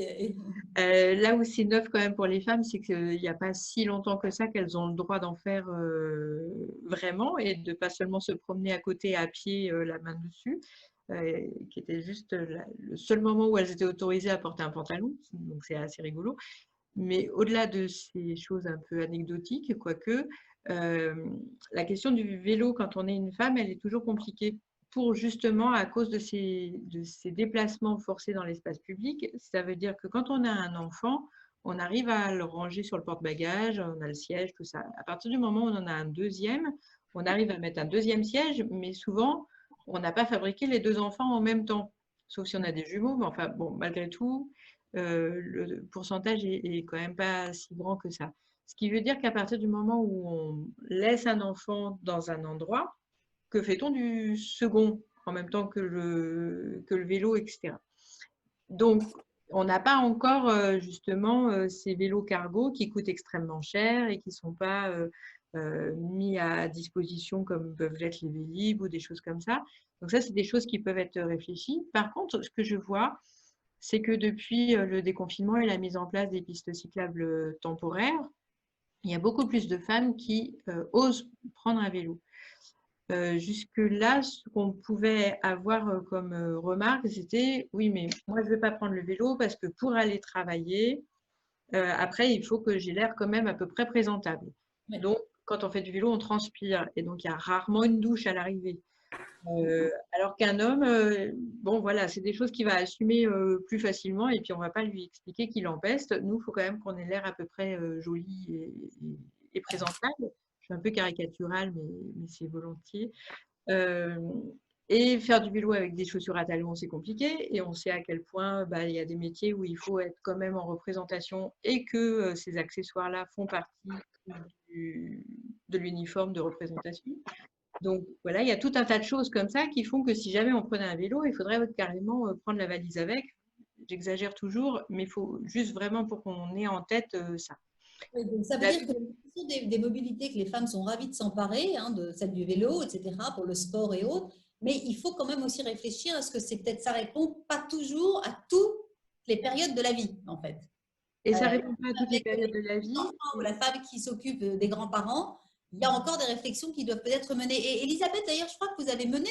Là où c'est neuf quand même pour les femmes, c'est qu'il n'y a pas si longtemps que ça qu'elles ont le droit d'en faire vraiment et de pas seulement se promener à côté à pied, la main dessus, qui était juste le seul moment où elles étaient autorisées à porter un pantalon, donc c'est assez rigolo. Mais au-delà de ces choses un peu anecdotiques, quoique, la question du vélo quand on est une femme, elle est toujours compliquée pour justement, à cause de ces déplacements forcés dans l'espace public. Ça veut dire que quand on a un enfant, on arrive à le ranger sur le porte-bagages, on a le siège, tout ça. À partir du moment où on en a un deuxième, on arrive à mettre un deuxième siège, mais souvent, on n'a pas fabriqué les deux enfants en même temps, sauf si on a des jumeaux. Mais enfin, bon, malgré tout, le pourcentage est quand même pas si grand que ça. Ce qui veut dire qu'à partir du moment où on laisse un enfant dans un endroit, que fait-on du second en même temps que le vélo, etc. Donc, on n'a pas encore justement ces vélos cargo qui coûtent extrêmement cher et qui ne sont pas mis à disposition comme peuvent l'être les Vélib ou des choses comme ça. Donc ça, c'est des choses qui peuvent être réfléchies. Par contre, ce que je vois, c'est que depuis le déconfinement et la mise en place des pistes cyclables temporaires, il y a beaucoup plus de femmes qui osent prendre un vélo. Jusque-là, ce qu'on pouvait avoir comme remarque, c'était oui, mais moi, je ne vais pas prendre le vélo parce que pour aller travailler, après, il faut que j'ai l'air quand même à peu près présentable. Oui. Donc, quand on fait du vélo, on transpire et donc il y a rarement une douche à l'arrivée. Alors qu'un homme, bon voilà, c'est des choses qu'il va assumer plus facilement et puis on ne va pas lui expliquer qu'il empeste. Nous, il faut quand même qu'on ait l'air à peu près joli et présentable. Je suis un peu caricaturale, mais c'est volontiers. Et faire du vélo avec des chaussures à talons, c'est compliqué. Et on sait à quel point il y a des métiers où il faut être quand même en représentation et que ces accessoires-là font partie de l'uniforme de représentation. Donc voilà, il y a tout un tas de choses comme ça qui font que si jamais on prenait un vélo, il faudrait carrément prendre la valise avec. J'exagère toujours, mais il faut juste vraiment pour qu'on ait en tête ça. Oui, donc ça veut dire que ce sont des mobilités que les femmes sont ravies de s'emparer, hein, de celle du vélo, etc., pour le sport et autres. Mais il faut quand même aussi réfléchir à ce que c'est peut-être ça répond pas toujours à toutes les périodes de la vie, en fait. Et ça répond pas à toutes les périodes de la vie. Ou la femme qui s'occupe des grands-parents, il y a encore des réflexions qui doivent peut-être mener. Et Elisabeth, d'ailleurs, je crois que vous avez mené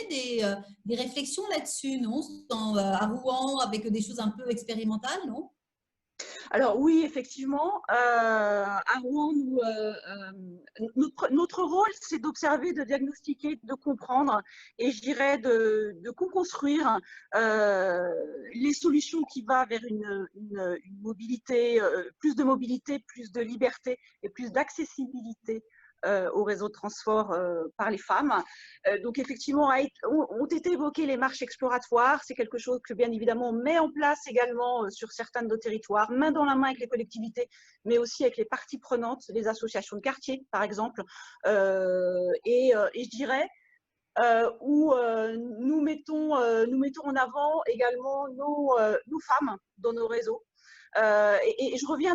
des réflexions là-dessus, non? À Rouen, avec des choses un peu expérimentales, non? Alors oui, effectivement, à Rouen, notre rôle, c'est d'observer, de diagnostiquer, de comprendre et je dirais de co-construire les solutions qui vont vers une mobilité, plus de mobilité, plus de liberté et plus d'accessibilité au réseau de transport par les femmes. Donc effectivement, ont été évoquées les marches exploratoires. C'est quelque chose que bien évidemment on met en place également sur certains de nos territoires, main dans la main avec les collectivités, mais aussi avec les parties prenantes, les associations de quartier par exemple. Et je dirais où nous mettons en avant également nos femmes dans nos réseaux. Et je reviens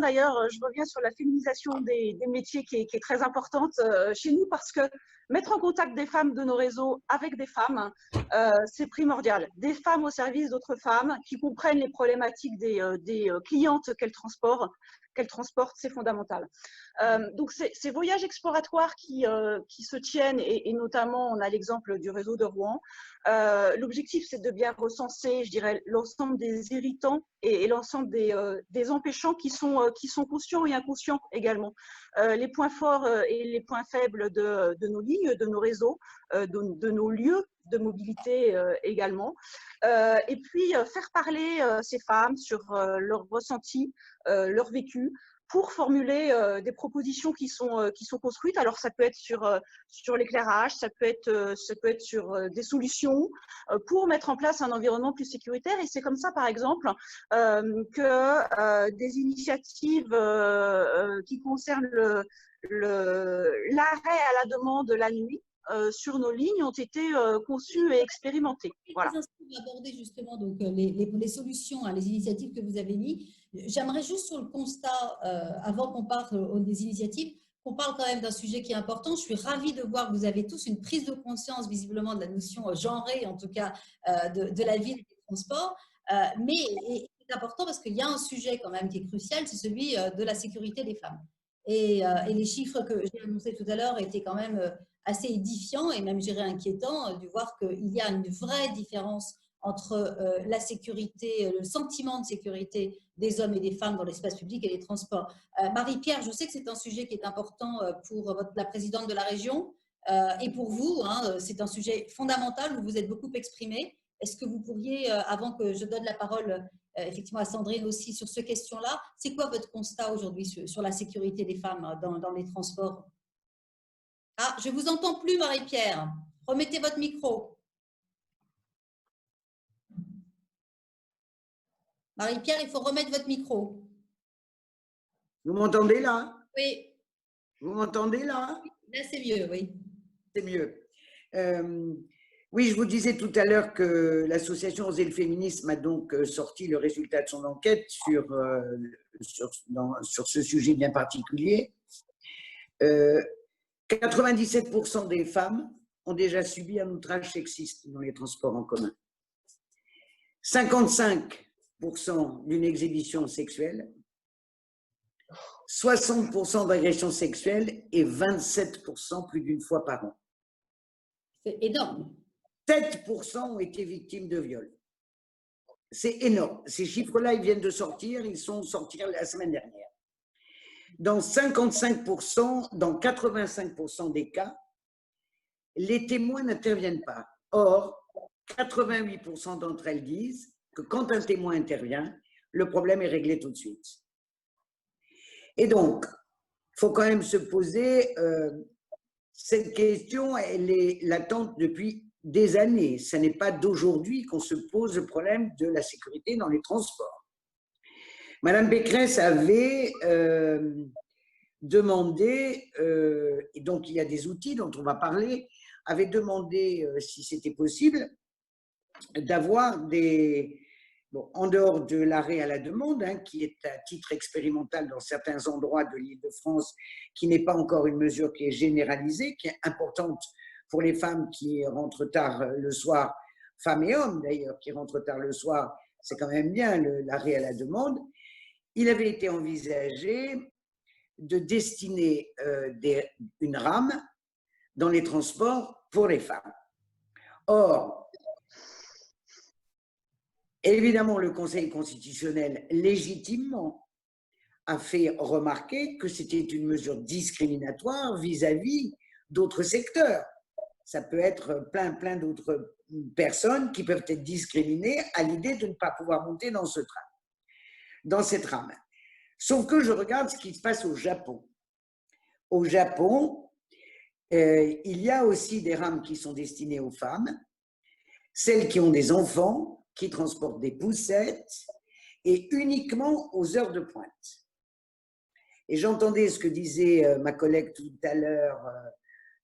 sur la féminisation des métiers qui est très importante chez nous parce que mettre en contact des femmes de nos réseaux avec des femmes, c'est primordial. Des femmes au service d'autres femmes qui comprennent les problématiques des clientes qu'elles transportent, c'est fondamental. Donc ces voyages exploratoires qui se tiennent, et notamment on a l'exemple du réseau de Rouen, l'objectif c'est de bien recenser, je dirais, l'ensemble des irritants et l'ensemble des empêchants qui sont conscients et inconscients également. Les points forts et les points faibles de nos lignes, de nos réseaux, de nos lieux de mobilité également. Et puis faire parler ces femmes sur leurs ressentis, leur vécu, pour formuler des propositions qui sont construites. Alors, ça peut être sur l'éclairage, ça peut être sur des solutions pour mettre en place un environnement plus sécuritaire. Et c'est comme ça, par exemple, que des initiatives qui concernent l'arrêt à la demande la nuit sur nos lignes ont été conçues et expérimentées. Voilà. On va aborder justement donc, les solutions, hein, les initiatives que vous avez mises. J'aimerais juste sur le constat, avant qu'on parle des initiatives, qu'on parle quand même d'un sujet qui est important. Je suis ravie de voir que vous avez tous une prise de conscience visiblement de la notion genrée, en tout cas de la ville et des transports. Mais c'est important parce qu'il y a un sujet quand même qui est crucial, c'est celui de la sécurité des femmes. Et les chiffres que j'ai annoncés tout à l'heure étaient quand même assez édifiants et même, je dirais, inquiétants de voir qu'il y a une vraie différence entre la sécurité, le sentiment de sécurité des hommes et des femmes dans l'espace public et les transports. Marie-Pierre, je sais que c'est un sujet qui est important pour la présidente de la région et pour vous, hein, c'est un sujet fondamental où vous êtes beaucoup exprimé. Est-ce que vous pourriez, avant que je donne la parole effectivement à Sandrine aussi sur cette question-là, c'est quoi votre constat aujourd'hui sur la sécurité des femmes dans les transports? Ah, je ne vous entends plus, Marie-Pierre. Remettez votre micro. Marie-Pierre, il faut remettre votre micro. Vous m'entendez là? Oui. Vous m'entendez là? Là, c'est mieux, oui. C'est mieux. Oui, je vous disais tout à l'heure que l'association Oser le féminisme a donc sorti le résultat de son enquête sur ce sujet bien particulier. 97% des femmes ont déjà subi un outrage sexiste dans les transports en commun. 55% d'une exhibition sexuelle, 60% d'agressions sexuelles et 27% plus d'une fois par an. C'est énorme. 7% ont été victimes de viol. C'est énorme. Ces chiffres-là, ils viennent de sortir, ils sont sortis la semaine dernière. Dans 55%, dans 85% des cas, les témoins n'interviennent pas. Or, 88% d'entre elles disent que quand un témoin intervient, le problème est réglé tout de suite. Et donc, il faut quand même se poser cette question, elle est latente depuis des années. Ce n'est pas d'aujourd'hui qu'on se pose le problème de la sécurité dans les transports. Madame Pécresse avait demandé, et donc il y a des outils dont on va parler, avait demandé si c'était possible d'avoir des, bon, en dehors de l'arrêt à la demande, hein, qui est à titre expérimental dans certains endroits de l'Île-de-France, qui n'est pas encore une mesure qui est généralisée, qui est importante pour les femmes qui rentrent tard le soir, femmes et hommes d'ailleurs, qui rentrent tard le soir, c'est quand même bien l'arrêt à la demande. Il avait été envisagé de destiner une rame dans les transports pour les femmes. Or, évidemment, le Conseil constitutionnel, légitimement, a fait remarquer que c'était une mesure discriminatoire vis-à-vis d'autres secteurs. Ça peut être plein d'autres personnes qui peuvent être discriminées à l'idée de ne pas pouvoir monter dans ce train, dans cette rame. Sauf que je regarde ce qui se passe au Japon. Au Japon, il y a aussi des rames qui sont destinées aux femmes, celles qui ont des enfants, qui transportent des poussettes, et uniquement aux heures de pointe. Et j'entendais ce que disait ma collègue tout à l'heure,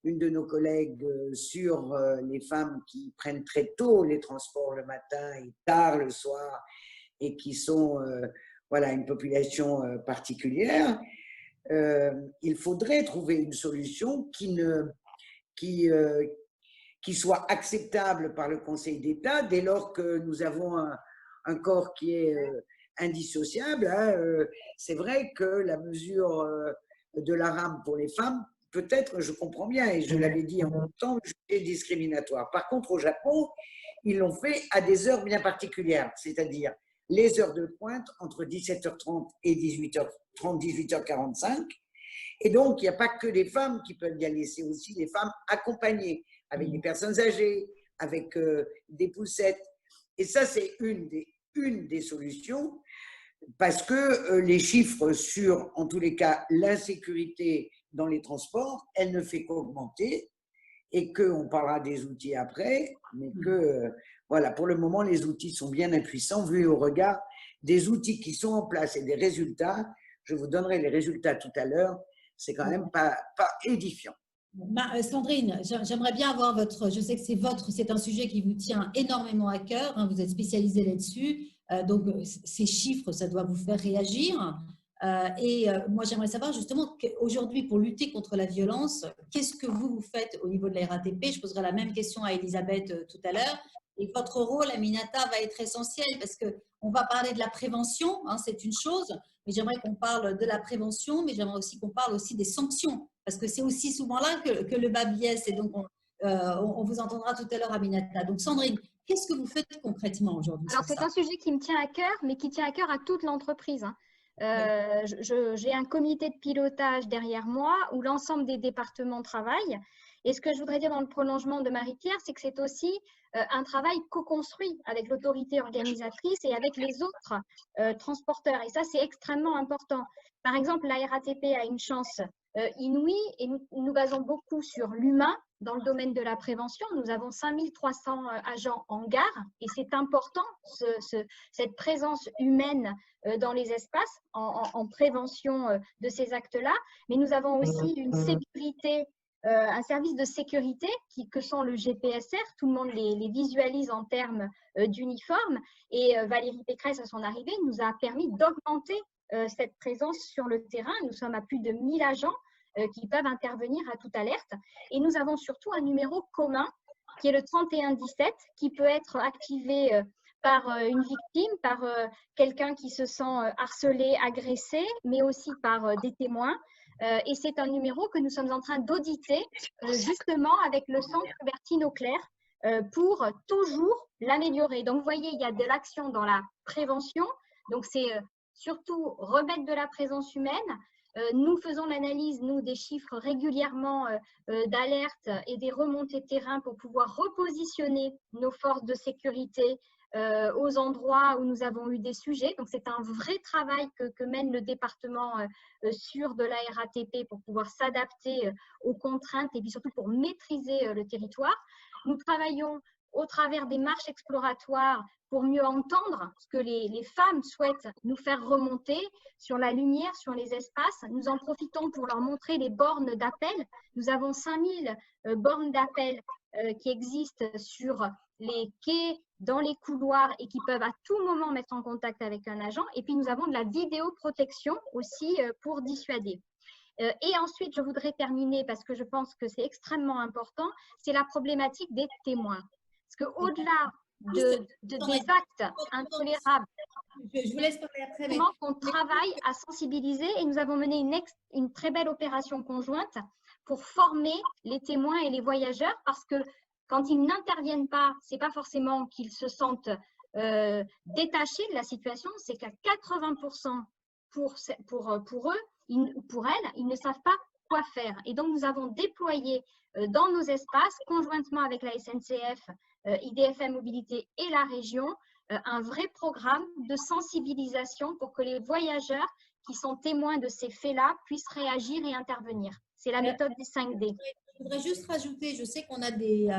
une de nos collègues, sur les femmes qui prennent très tôt les transports le matin et tard le soir, et qui sont voilà, une population particulière. Il faudrait trouver une solution qui soit acceptable par le Conseil d'État dès lors que nous avons un corps qui est indissociable. Hein. C'est vrai que la mesure de la rame pour les femmes, peut-être, je comprends bien, et je l'avais dit en même temps, est discriminatoire. Par contre, au Japon, ils l'ont fait à des heures bien particulières, c'est-à-dire les heures de pointe entre 17h30 et 18h30, 18h45. Et donc, il n'y a pas que les femmes qui peuvent y aller, c'est aussi les femmes accompagnées, avec des personnes âgées, avec des poussettes. Et ça, c'est une des solutions. parce que les chiffres sur, en tous les cas, l'insécurité dans les transports, elle ne fait qu'augmenter et qu'on parlera des outils après, mais que, voilà, pour le moment, les outils sont bien impuissants vu au regard des outils qui sont en place et des résultats. Je vous donnerai les résultats tout à l'heure. C'est quand même pas édifiant. Sandrine, j'aimerais bien avoir votre, je sais que c'est un sujet qui vous tient énormément à cœur, hein, vous êtes spécialisée là-dessus, donc ces chiffres, ça doit vous faire réagir. Moi, j'aimerais savoir justement aujourd'hui, pour lutter contre la violence, qu'est-ce que vous faites au niveau de la RATP? Je poserai la même question à Elisabeth tout à l'heure. Et votre rôle, Aminata, va être essentiel parce qu'on va parler de la prévention, hein, c'est une chose, mais j'aimerais qu'on parle de la prévention, mais j'aimerais aussi qu'on parle aussi des sanctions, parce que c'est aussi souvent là que le bas blesse. Et donc, on vous entendra tout à l'heure, Aminata. Donc, Sandrine, qu'est-ce que vous faites concrètement aujourd'hui? Alors, c'est un sujet qui me tient à cœur, mais qui tient à cœur à toute l'entreprise, hein. J'ai un comité de pilotage derrière moi où l'ensemble des départements travaillent. Et ce que je voudrais dire dans le prolongement de Marie-Pierre, c'est que c'est aussi un travail co-construit avec l'autorité organisatrice et avec les autres transporteurs. Et ça, c'est extrêmement important. Par exemple, la RATP a une chance inouïe et nous basons beaucoup sur l'humain dans le domaine de la prévention. Nous avons 5300 agents en gare et c'est important, cette présence humaine dans les espaces en prévention de ces actes-là. Mais nous avons aussi une sécurité, un service de sécurité que sont le GPSR. Tout le monde les visualise en termes d'uniforme. Et Valérie Pécresse, à son arrivée, nous a permis d'augmenter cette présence sur le terrain. Nous sommes à plus de 1000 agents qui peuvent intervenir à toute alerte. Et nous avons surtout un numéro commun qui est le 3117 qui peut être activé par une victime, par quelqu'un qui se sent harcelé, agressé, mais aussi par des témoins. Et c'est un numéro que nous sommes en train d'auditer justement avec le centre Bertine Auclair pour toujours l'améliorer. Donc, vous voyez, il y a de l'action dans la prévention. Donc, c'est surtout remettre de la présence humaine. Nous faisons l'analyse, nous, des chiffres régulièrement d'alerte et des remontées de terrain pour pouvoir repositionner nos forces de sécurité aux endroits où nous avons eu des sujets. Donc, c'est un vrai travail que mène le département sur de la RATP pour pouvoir s'adapter aux contraintes et puis surtout pour maîtriser le territoire. Nous travaillons au travers des marches exploratoires pour mieux entendre ce que les femmes souhaitent nous faire remonter sur la lumière, sur les espaces. Nous en profitons pour leur montrer les bornes d'appel. Nous avons 5000 bornes d'appel qui existent sur les quais, dans les couloirs et qui peuvent à tout moment mettre en contact avec un agent. Et puis, nous avons de la vidéoprotection aussi pour dissuader. Et ensuite, je voudrais terminer parce que je pense que c'est extrêmement important, c'est la problématique des témoins. Parce qu'au-delà des actes intolérables, je vous laisse parler après, mais on travaille à sensibiliser et nous avons mené une très belle opération conjointe pour former les témoins et les voyageurs parce que quand ils n'interviennent pas, ce n'est pas forcément qu'ils se sentent détachés de la situation, c'est qu'à 80% pour eux, pour elles, ils ne savent pas quoi faire. Et donc, nous avons déployé dans nos espaces, conjointement avec la SNCF, IDFM Mobilité et la région, un vrai programme de sensibilisation pour que les voyageurs qui sont témoins de ces faits-là puissent réagir et intervenir. C'est la méthode des 5D. Je voudrais juste rajouter, je sais qu'on a des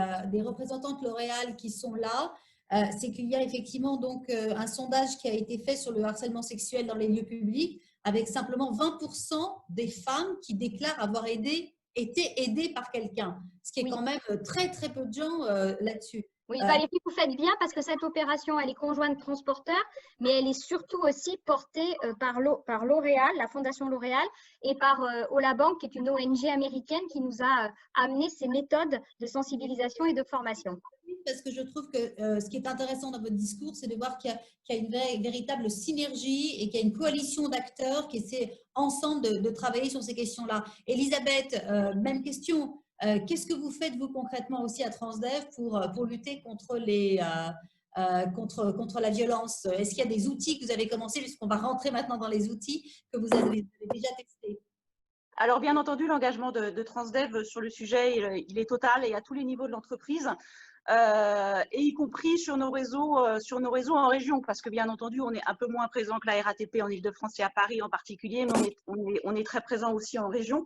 représentantes L'Oréal qui sont là, c'est qu'il y a effectivement donc un sondage qui a été fait sur le harcèlement sexuel dans les lieux publics avec simplement 20% des femmes qui déclarent avoir été aidées par quelqu'un, ce qui est quand même très très peu de gens là-dessus. Oui, Valérie, vous faites bien parce que cette opération, elle est conjointe transporteur, mais elle est surtout aussi portée par L'Oréal, la Fondation L'Oréal, et par Ola Bank, qui est une ONG américaine qui nous a amené ces méthodes de sensibilisation et de formation. Parce que je trouve que ce qui est intéressant dans votre discours, c'est de voir qu'il y a une véritable synergie et qu'il y a une coalition d'acteurs qui essaient ensemble de travailler sur ces questions-là. Elisabeth, même question. Qu'est-ce que vous faites, vous, concrètement aussi à Transdev pour lutter contre la violence? Est-ce qu'il y a des outils que vous avez commencé, puisqu'on va rentrer maintenant dans les outils que vous avez déjà testés? Alors, bien entendu, l'engagement de Transdev sur le sujet, il est total et à tous les niveaux de l'entreprise, et y compris sur nos réseaux en région, parce que bien entendu, on est un peu moins présent que la RATP en Ile-de-France et à Paris en particulier, mais on est très présent aussi en région.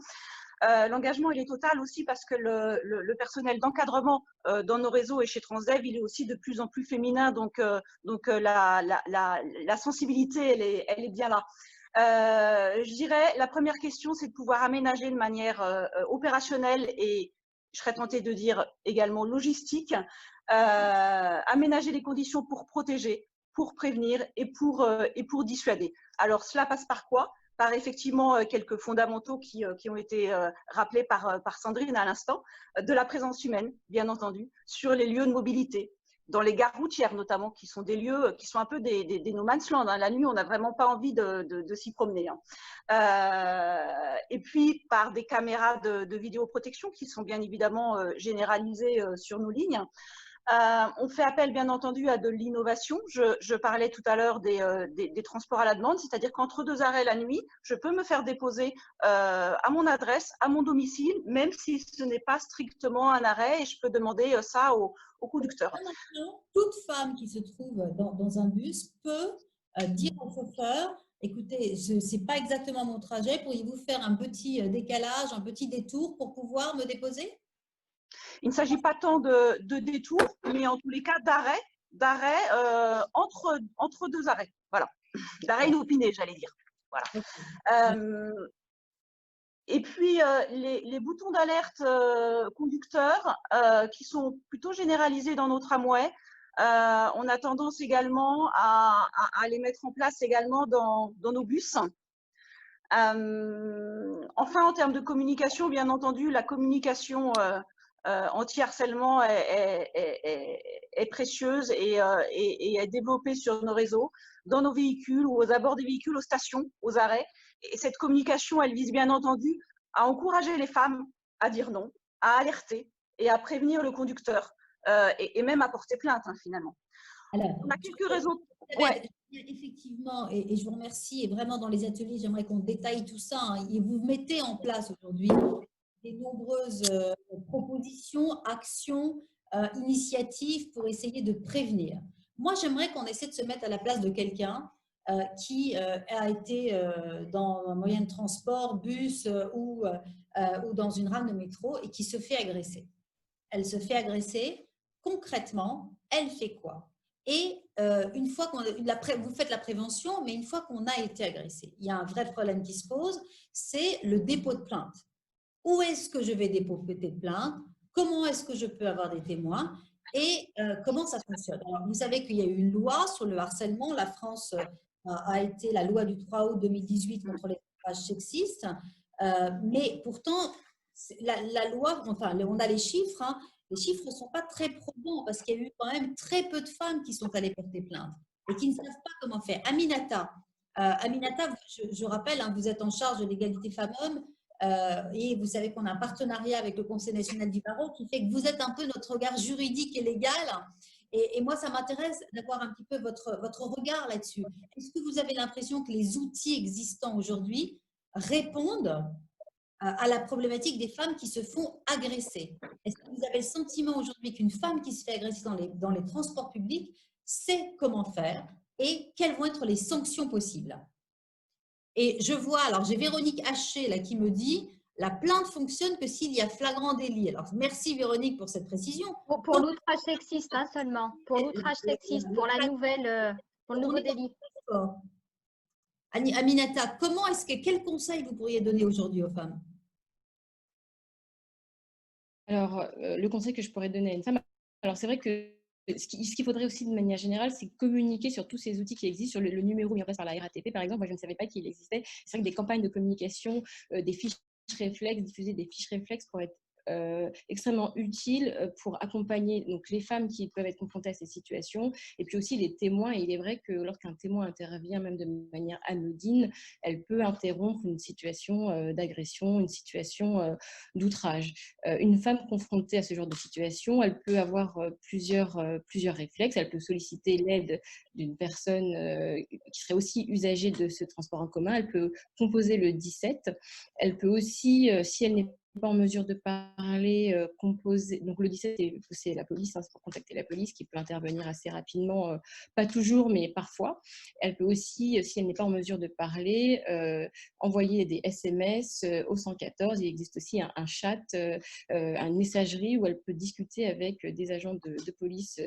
L'engagement, il est total aussi parce que le personnel d'encadrement dans nos réseaux et chez Transdev, il est aussi de plus en plus féminin, donc la sensibilité, elle est bien là. Je dirais, la première question, c'est de pouvoir aménager de manière opérationnelle et, je serais tentée de dire également logistique, aménager les conditions pour protéger, pour prévenir et pour dissuader. Alors, cela passe par quoi? Par effectivement quelques fondamentaux qui ont été rappelés par Sandrine à l'instant, de la présence humaine, bien entendu, sur les lieux de mobilité, dans les gares routières notamment, qui sont des lieux qui sont un peu des no man's land. Hein. La nuit, on n'a vraiment pas envie de s'y promener. Hein. Et puis, par des caméras de vidéoprotection qui sont bien évidemment généralisées sur nos lignes. On fait appel, bien entendu, à de l'innovation. Je parlais tout à l'heure des transports à la demande, c'est-à-dire qu'entre 2 arrêts la nuit, je peux me faire déposer à mon adresse, à mon domicile, même si ce n'est pas strictement un arrêt, et je peux demander ça au conducteur. Toute femme qui se trouve dans un bus peut dire au chauffeur, écoutez, ce n'est pas exactement mon trajet, pourriez-vous faire un petit décalage, un petit détour pour pouvoir me déposer? Il ne s'agit pas tant de détour, mais en tous les cas d'arrêt entre 2 arrêts. Voilà, d'arrêt inopiné, j'allais dire. Voilà. Et puis, les boutons d'alerte conducteurs qui sont plutôt généralisés dans nos tramways, on a tendance également à les mettre en place également dans nos bus. Enfin, en termes de communication, bien entendu, la communication anti-harcèlement est précieuse et est développée sur nos réseaux, dans nos véhicules ou aux abords des véhicules, aux stations, aux arrêts. Et cette communication, elle vise bien entendu à encourager les femmes à dire non, à alerter et à prévenir le conducteur et même à porter plainte, hein, finalement. Alors, on a quelques réseaux. Ouais. Effectivement, et je vous remercie. Et vraiment, dans les ateliers, j'aimerais qu'on détaille tout ça. Hein, et vous mettez en place aujourd'hui des nombreuses propositions, actions, initiatives pour essayer de prévenir. Moi, j'aimerais qu'on essaie de se mettre à la place de quelqu'un qui a été dans un moyen de transport, bus ou dans une rame de métro et qui se fait agresser. Elle se fait agresser. Concrètement, elle fait quoi? Et une fois vous faites la prévention, mais une fois qu'on a été agressé, il y a un vrai problème qui se pose, c'est le dépôt de plainte. Où est-ce que je vais déposer de plainte? Comment est-ce que je peux avoir des témoins? Et comment ça fonctionne? Alors, vous savez qu'il y a eu une loi sur le harcèlement. La France a été la loi du 3 août 2018 contre les violences sexistes. Mais pourtant, la loi, enfin, on a les chiffres, hein, les chiffres ne sont pas très probants parce qu'il y a eu quand même très peu de femmes qui sont allées porter plainte et qui ne savent pas comment faire. Aminata, je rappelle, hein, vous êtes en charge de l'égalité femmes-hommes et vous savez qu'on a un partenariat avec le Conseil national du barreau qui fait que vous êtes un peu notre regard juridique et légal. Et moi, ça m'intéresse d'avoir un petit peu votre regard là-dessus. Est-ce que vous avez l'impression que les outils existants aujourd'hui répondent à la problématique des femmes qui se font agresser? Est-ce que vous avez le sentiment aujourd'hui qu'une femme qui se fait agresser dans les transports publics sait comment faire et quelles vont être les sanctions possibles? Et je vois, alors j'ai Véronique Haché là qui me dit la plainte fonctionne que s'il y a flagrant délit. Alors merci Véronique pour cette précision. Pour l'outrage sexiste hein, seulement, pour l'outrage sexiste, pour la nouvelle, pour le nouveau délit. Aminata, quel conseil vous pourriez donner aujourd'hui aux femmes? Alors, le conseil que je pourrais donner à une femme, alors c'est vrai que ce qu'il faudrait aussi de manière générale, c'est communiquer sur tous ces outils qui existent, sur le numéro mis en place par la RATP, par exemple. Moi, je ne savais pas qu'il existait. C'est vrai que des campagnes de communication, des fiches réflexes, diffuser des fiches réflexes pour être extrêmement utile pour accompagner donc, les femmes qui peuvent être confrontées à ces situations et puis aussi les témoins. Et il est vrai que lorsqu'un témoin intervient, même de manière anodine, elle peut interrompre une situation d'agression, une situation d'outrage. Une femme confrontée à ce genre de situation, elle peut avoir plusieurs réflexes. Elle peut solliciter l'aide d'une personne qui serait aussi usagée de ce transport en commun. Elle peut composer le 17. Elle peut aussi, si elle n'est pas en mesure de parler, composer. Donc le 17, c'est la police, hein, c'est pour contacter la police qui peut intervenir assez rapidement, pas toujours, mais parfois. Elle peut aussi, si elle n'est pas en mesure de parler, envoyer des SMS au 114. Il existe aussi un chat, une messagerie où elle peut discuter avec des agents de police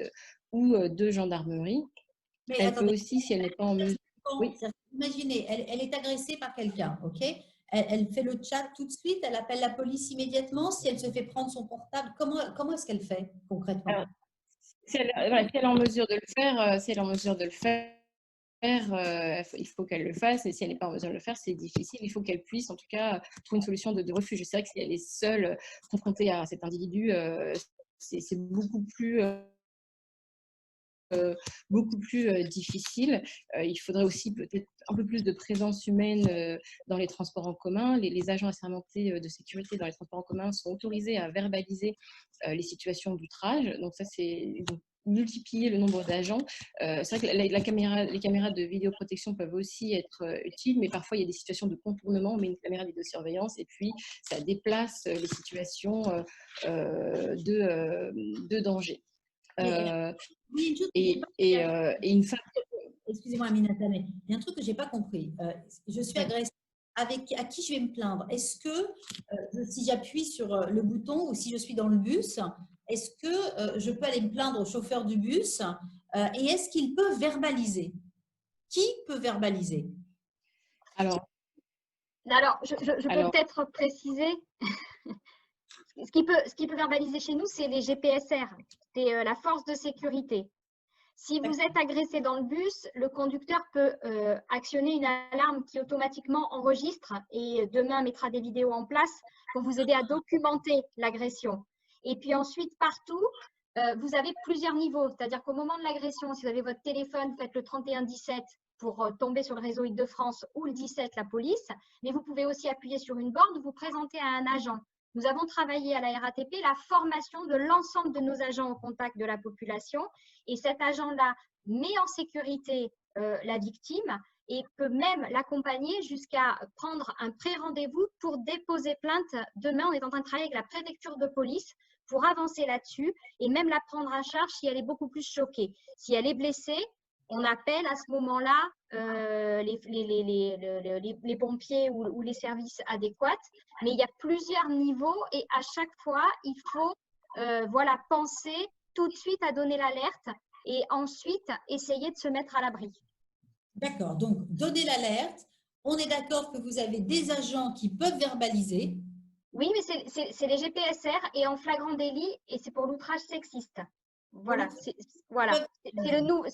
ou de gendarmerie. Mais Elle peut attendez, aussi, si elle n'est pas en mesure… Oui. imaginez, elle est agressée par quelqu'un, ok? Elle fait le chat tout de suite, elle appelle la police immédiatement. Si elle se fait prendre son portable, comment est-ce qu'elle fait concrètement? Alors, si elle est en mesure de le faire, si elle est en mesure de le faire, il faut qu'elle le fasse. Et si elle n'est pas en mesure de le faire, c'est difficile. Il faut qu'elle puisse, en tout cas, trouver une solution de refuge. C'est vrai que si elle est seule, confrontée à cet individu, c'est beaucoup plus difficile. Il faudrait aussi peut-être un peu plus de présence humaine dans les transports en commun. Les agents assermentés de sécurité dans les transports en commun sont autorisés à verbaliser les situations d'outrage. Donc ça, c'est multiplier le nombre d'agents. C'est vrai que les caméras de vidéoprotection peuvent aussi être utiles, mais parfois il y a des situations de contournement. On met une caméra de vidéosurveillance et puis ça déplace les situations de danger. Oui, Une femme… excusez-moi, Aminata, mais il y a un truc que je n'ai pas compris. Je suis agressée. À qui je vais me plaindre? Est-ce que si j'appuie sur le bouton ou si je suis dans le bus, est-ce que je peux aller me plaindre au chauffeur du bus et est-ce qu'il peut verbaliser? Qui peut verbaliser? Alors, je peux peut-être préciser. Ce qui peut verbaliser chez nous, c'est les GPSR, c'est la force de sécurité. Si vous êtes agressé dans le bus, le conducteur peut actionner une alarme qui automatiquement enregistre et demain mettra des vidéos en place pour vous aider à documenter l'agression. Et puis ensuite, partout, vous avez plusieurs niveaux. C'est-à-dire qu'au moment de l'agression, si vous avez votre téléphone, faites le 3117 pour tomber sur le réseau Île-de-France ou le 17, la police. Mais vous pouvez aussi appuyer sur une borne ou vous présenter à un agent. Nous avons travaillé à la RATP la formation de l'ensemble de nos agents au contact de la population et cet agent-là met en sécurité la victime et peut même l'accompagner jusqu'à prendre un pré-rendez-vous pour déposer plainte. Demain, on est en train de travailler avec la préfecture de police pour avancer là-dessus et même la prendre en charge si elle est beaucoup plus choquée. Si elle est blessée, on appelle à ce moment-là les pompiers ou les services adéquats. Mais il y a plusieurs niveaux et à chaque fois, il faut penser tout de suite à donner l'alerte et ensuite essayer de se mettre à l'abri. D'accord, donc donner l'alerte. On est d'accord que vous avez des agents qui peuvent verbaliser. Oui, mais c'est les GPSR et en flagrant délit et c'est pour l'outrage sexiste. Voilà, c'est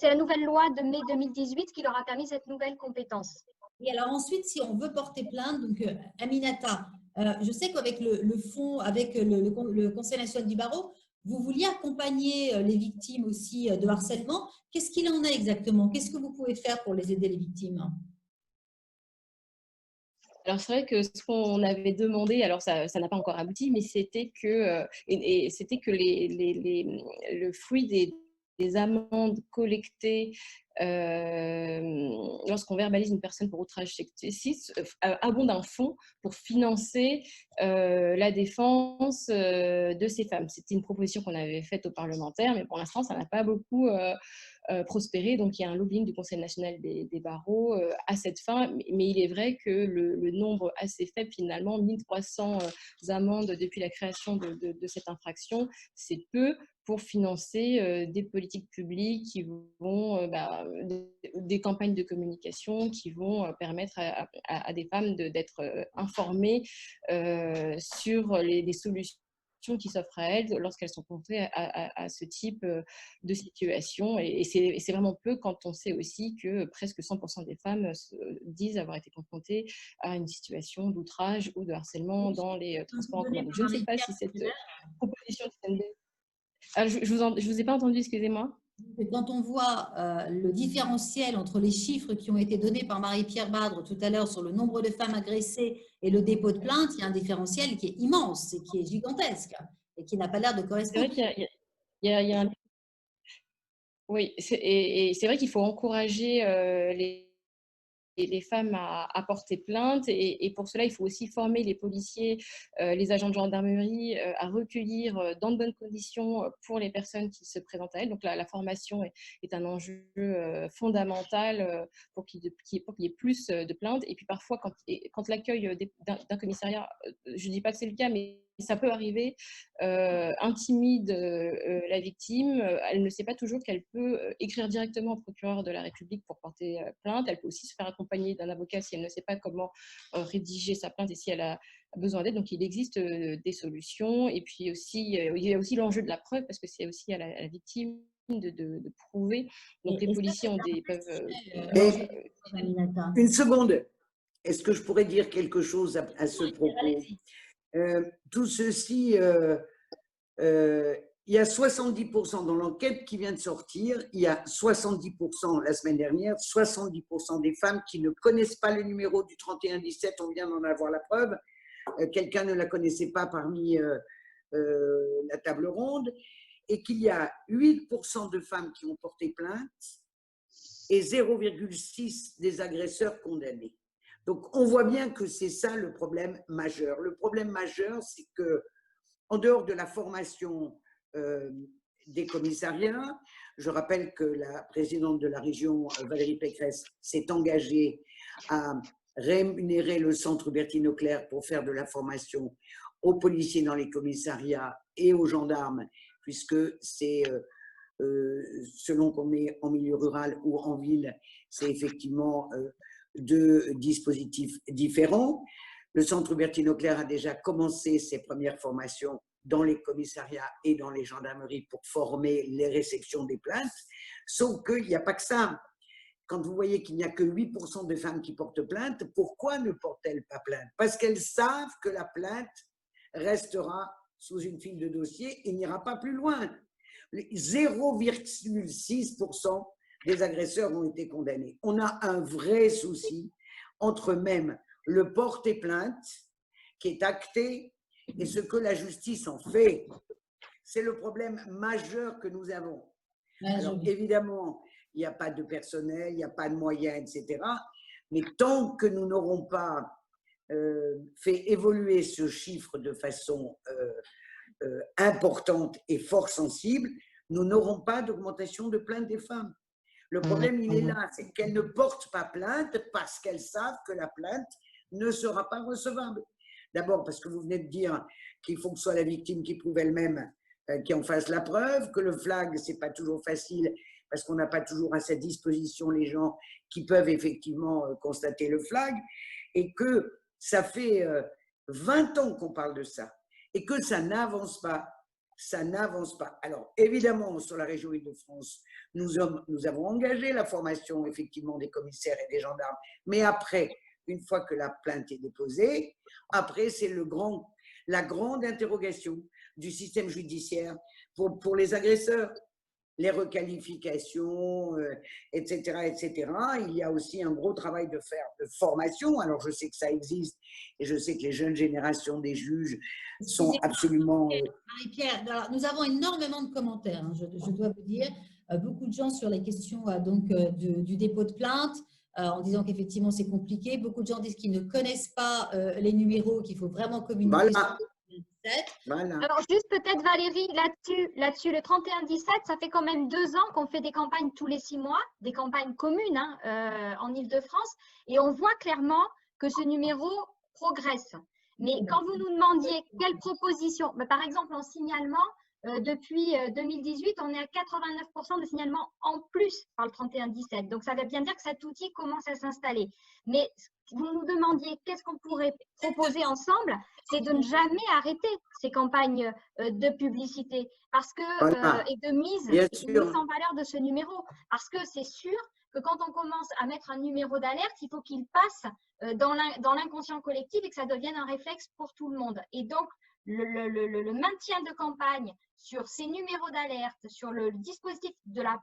la nouvelle loi de mai 2018 qui leur a permis cette nouvelle compétence. Et alors ensuite, si on veut porter plainte, donc Aminata, je sais qu'avec le fonds, avec le Conseil national du barreau, vous vouliez accompagner les victimes aussi de harcèlement. Qu'est-ce qu'il en est exactement? Qu'est-ce que vous pouvez faire pour les aider les victimes? Alors, c'est vrai que ce qu'on avait demandé, alors ça n'a pas encore abouti, mais c'était que, le fruit des amendes collectées lorsqu'on verbalise une personne pour outrage sexiste abonde un fonds pour financer la défense de ces femmes. C'était une proposition qu'on avait faite aux parlementaires, mais pour l'instant, ça n'a pas beaucoup prospérer. Donc, il y a un lobbying du Conseil national des barreaux à cette fin. Mais il est vrai que le nombre assez faible, finalement, 1300 amendes depuis la création de cette infraction, c'est peu pour financer des politiques publiques qui vont, des campagnes de communication qui vont permettre à des femmes d'être informées sur les solutions qui s'offrent à elles lorsqu'elles sont confrontées à ce type de situation. Et c'est vraiment peu quand on sait aussi que presque 100% des femmes disent avoir été confrontées à une situation d'outrage ou de harcèlement dans les transports en commun. Donc, je ne sais pas si cette proposition de CND… je vous ai pas entendu, excusez-moi. Quand on voit le différentiel entre les chiffres qui ont été donnés par Marie-Pierre Badre tout à l'heure sur le nombre de femmes agressées et le dépôt de plainte, il y a un différentiel qui est immense et qui est gigantesque et qui n'a pas l'air de correspondre. C'est vrai qu'il y a un… Oui, et c'est vrai qu'il faut encourager les femmes à porter plainte, et pour cela, il faut aussi former les policiers, les agents de gendarmerie à recueillir dans de bonnes conditions pour les personnes qui se présentent à elles. Donc la formation est un enjeu fondamental pour qu'il y ait plus de plaintes. Et puis parfois, quand l'accueil d'un commissariat, je ne dis pas que c'est le cas, mais ça peut arriver, intimide la victime. Elle ne sait pas toujours qu'elle peut écrire directement au procureur de la République pour porter plainte. Elle peut aussi se faire accompagner d'un avocat si elle ne sait pas comment rédiger sa plainte et si elle a besoin d'aide. Donc, il existe des solutions. Et puis aussi, il y a aussi l'enjeu de la preuve, parce que c'est aussi à la victime de prouver. Donc, les policiers peuvent… Une seconde. Est-ce que je pourrais dire quelque chose à ce propos? Tout ceci, il y a 70% dans l'enquête qui vient de sortir, il y a 70% la semaine dernière, 70% des femmes qui ne connaissent pas le numéro du 3117, on vient d'en avoir la preuve, quelqu'un ne la connaissait pas parmi la table ronde, et qu'il y a 8% de femmes qui ont porté plainte et 0,6% des agresseurs condamnés. Donc, on voit bien que c'est ça le problème majeur. Le problème majeur, c'est que, en dehors de la formation des commissariats, je rappelle que la présidente de la région, Valérie Pécresse, s'est engagée à rémunérer le centre Bertine Auclair pour faire de la formation aux policiers dans les commissariats et aux gendarmes, puisque c'est, selon qu'on est en milieu rural ou en ville, c'est effectivement… deux dispositifs différents. Le centre Bertine Auclair a déjà commencé ses premières formations dans les commissariats et dans les gendarmeries pour former les réceptions des plaintes, sauf qu'il n'y a pas que ça. Quand vous voyez qu'il n'y a que 8% de femmes qui portent plainte, pourquoi ne portent-elles pas plainte? Parce qu'elles savent que la plainte restera sous une file de dossier et n'ira pas plus loin. 0,6% des agresseurs ont été condamnés. On a un vrai souci entre même le porter plainte, qui est acté, et ce que la justice en fait. C'est le problème majeur que nous avons. Alors, évidemment, il n'y a pas de personnel, il n'y a pas de moyens, etc. Mais tant que nous n'aurons pas fait évoluer ce chiffre de façon importante et fort sensible, nous n'aurons pas d'augmentation de plaintes des femmes. Le problème, il est là, c'est qu'elles ne portent pas plainte parce qu'elles savent que la plainte ne sera pas recevable. D'abord parce que vous venez de dire qu'il faut que ce soit la victime qui prouve elle-même qui en fasse la preuve, que le flag, ce n'est pas toujours facile parce qu'on n'a pas toujours à sa disposition les gens qui peuvent effectivement constater le flag, et que ça fait 20 ans qu'on parle de ça et que ça n'avance pas. Ça n'avance pas. Alors, évidemment, sur la région Île-de-France, nous avons engagé la formation, effectivement, des commissaires et des gendarmes. Mais après, une fois que la plainte est déposée, après, c'est la grande interrogation du système judiciaire pour les agresseurs. Les requalifications, etc., etc. Il y a aussi un gros travail de formation. Alors, je sais que ça existe et je sais que les jeunes générations des juges sont absolument… Marie-Pierre, nous avons énormément de commentaires, hein, je dois vous dire. Beaucoup de gens sur les questions du dépôt de plainte, en disant qu'effectivement c'est compliqué. Beaucoup de gens disent qu'ils ne connaissent pas les numéros, qu'il faut vraiment communiquer sur le 17. Voilà. Alors, juste peut-être Valérie, là-dessus, le 31-17, ça fait quand même 2 ans qu'on fait des campagnes tous les 6 mois, des campagnes communes en Île-de-France, et on voit clairement que ce numéro progresse. Mais quand vous nous demandiez quelles propositions, par exemple en signalement, depuis 2018, on est à 89% de signalements en plus par le 3117. Donc, ça veut bien dire que cet outil commence à s'installer. Mais vous nous demandiez qu'est-ce qu'on pourrait proposer ensemble, c'est de ne jamais arrêter ces campagnes de publicité parce que, Voilà, et de mise en valeur de ce numéro. Parce que c'est sûr que quand on commence à mettre un numéro d'alerte, il faut qu'il passe dans l'inconscient collectif et que ça devienne un réflexe pour tout le monde. Et donc, le maintien de campagne sur ces numéros d'alerte, sur le dispositif de la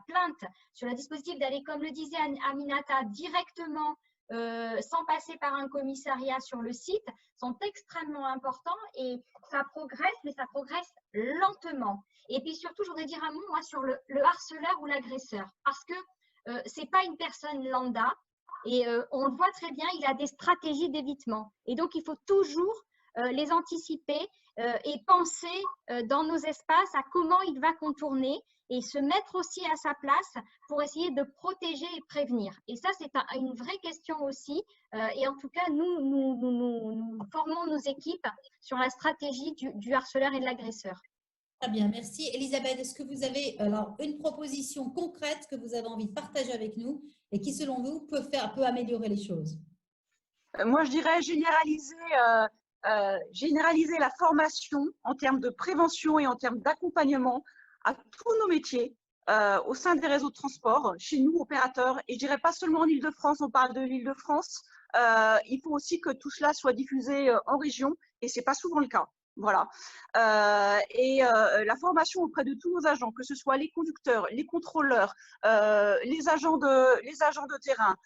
plainte, sur le dispositif d'aller, comme le disait Aminata, directement, sans passer par un commissariat sur le site, sont extrêmement importants et ça progresse, mais ça progresse lentement. Et puis surtout, je voudrais dire un mot moi, sur le harceleur ou l'agresseur, parce que ce n'est pas une personne lambda et on le voit très bien, il a des stratégies d'évitement. Et donc, il faut toujours les anticiper et penser dans nos espaces à comment il va contourner et se mettre aussi à sa place pour essayer de protéger et prévenir. Et ça, c'est une vraie question aussi. Et en tout cas, nous formons nos équipes sur la stratégie du harceleur et de l'agresseur. Très bien, merci. Elisabeth, est-ce que vous avez alors une proposition concrète que vous avez envie de partager avec nous et qui, selon vous, peut améliorer les choses? Moi, je dirais généraliser la formation en termes de prévention et en termes d'accompagnement à tous nos métiers au sein des réseaux de transport, chez nous, opérateurs. Et je dirais pas seulement en Île-de-France, on parle de l'Île-de-France. Il faut aussi que tout cela soit diffusé en région et ce n'est pas souvent le cas. Voilà. La formation auprès de tous nos agents, que ce soit les conducteurs, les contrôleurs, les agents de terrain,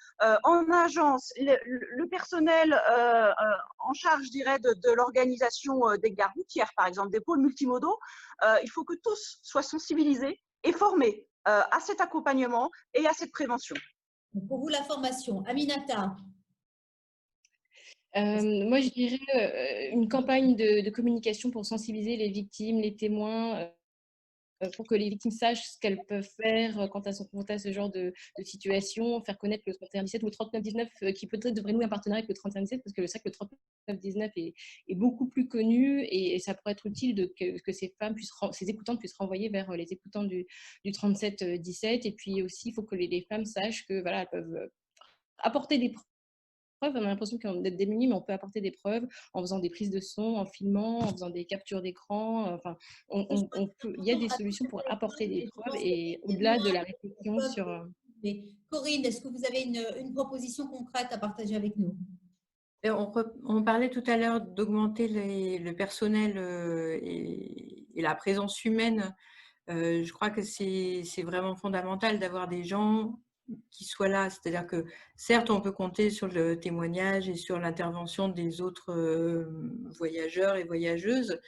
en agence, le personnel en charge, je dirais, de l'organisation des gares routières, par exemple, des pôles multimodaux, il faut que tous soient sensibilisés et formés à cet accompagnement et à cette prévention. Pour vous, la formation. Aminata? Moi, je dirais une campagne de communication pour sensibiliser les victimes, les témoins, pour que les victimes sachent ce qu'elles peuvent faire quand elles sont confrontées à ce genre de situation, faire connaître le 3117 ou le 3919 qui peut-être devrait nouer un partenariat avec le 3117 parce que c'est vrai que le 3919 est beaucoup plus connu et ça pourrait être utile que ces femmes ces écoutantes puissent renvoyer vers les écoutants du 3717 et puis aussi il faut que les femmes sachent que voilà, elles peuvent apporter des preuves. On a l'impression d'être démunis, mais on peut apporter des preuves en faisant des prises de son, en filmant, en faisant des captures d'écran. Enfin, il y a des solutions pour apporter des preuves et au-delà de la réflexion sur… Corinne, est-ce que vous avez une proposition concrète à partager avec nous? On parlait tout à l'heure d'augmenter le personnel et la présence humaine. Je crois que c'est vraiment fondamental d'avoir des gens qui soient là. C'est-à-dire que certes, on peut compter sur le témoignage et sur l'intervention des autres voyageurs et voyageuses,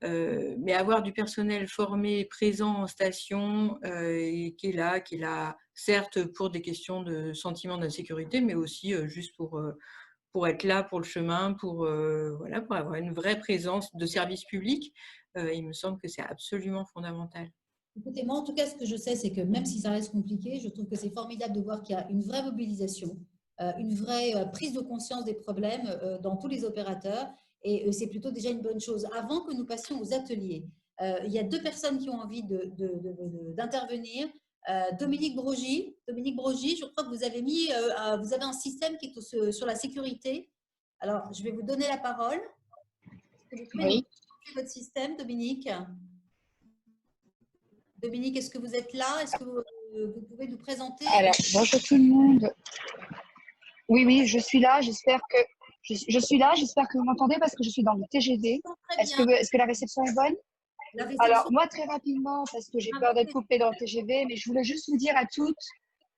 mais avoir du personnel formé, présent en station et qui est là, certes pour des questions de sentiment d'insécurité, mais aussi juste pour être là pour le chemin, pour avoir une vraie présence de service public. Il me semble que c'est absolument fondamental. Écoutez, moi, en tout cas, ce que je sais, c'est que même si ça reste compliqué, je trouve que c'est formidable de voir qu'il y a une vraie mobilisation, une vraie prise de conscience des problèmes dans tous les opérateurs. Et c'est plutôt déjà une bonne chose. Avant que nous passions aux ateliers, il y a deux personnes qui ont envie d'intervenir. Dominique Brogy, je crois que vous avez vous avez un système qui est sur la sécurité. Alors, je vais vous donner la parole. Est-ce que vous pouvez nous présenter votre système, Dominique? Dominique, est-ce que vous êtes là? Est-ce que vous pouvez nous présenter? Alors, bonjour tout le monde. Oui, je suis là. J'espère que vous m'entendez parce que je suis dans le TGV. Est-ce que la réception est bonne? Alors, moi, très rapidement, parce que j'ai peur d'être coupée dans le TGV, mais je voulais juste vous dire à toutes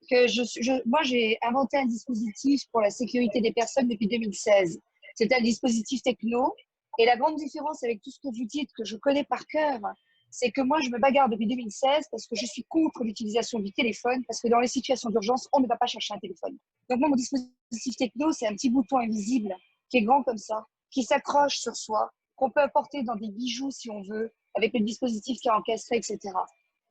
que moi, j'ai inventé un dispositif pour la sécurité des personnes depuis 2016. C'est un dispositif techno. Et la grande différence avec tout ce que vous dites, que je connais par cœur, c'est que moi, je me bagarre depuis 2016 parce que je suis contre l'utilisation du téléphone, parce que dans les situations d'urgence, on ne va pas chercher un téléphone. Donc moi, mon dispositif techno, c'est un petit bouton invisible qui est grand comme ça, qui s'accroche sur soi, qu'on peut apporter dans des bijoux si on veut, avec le dispositif qui est encastré, etc.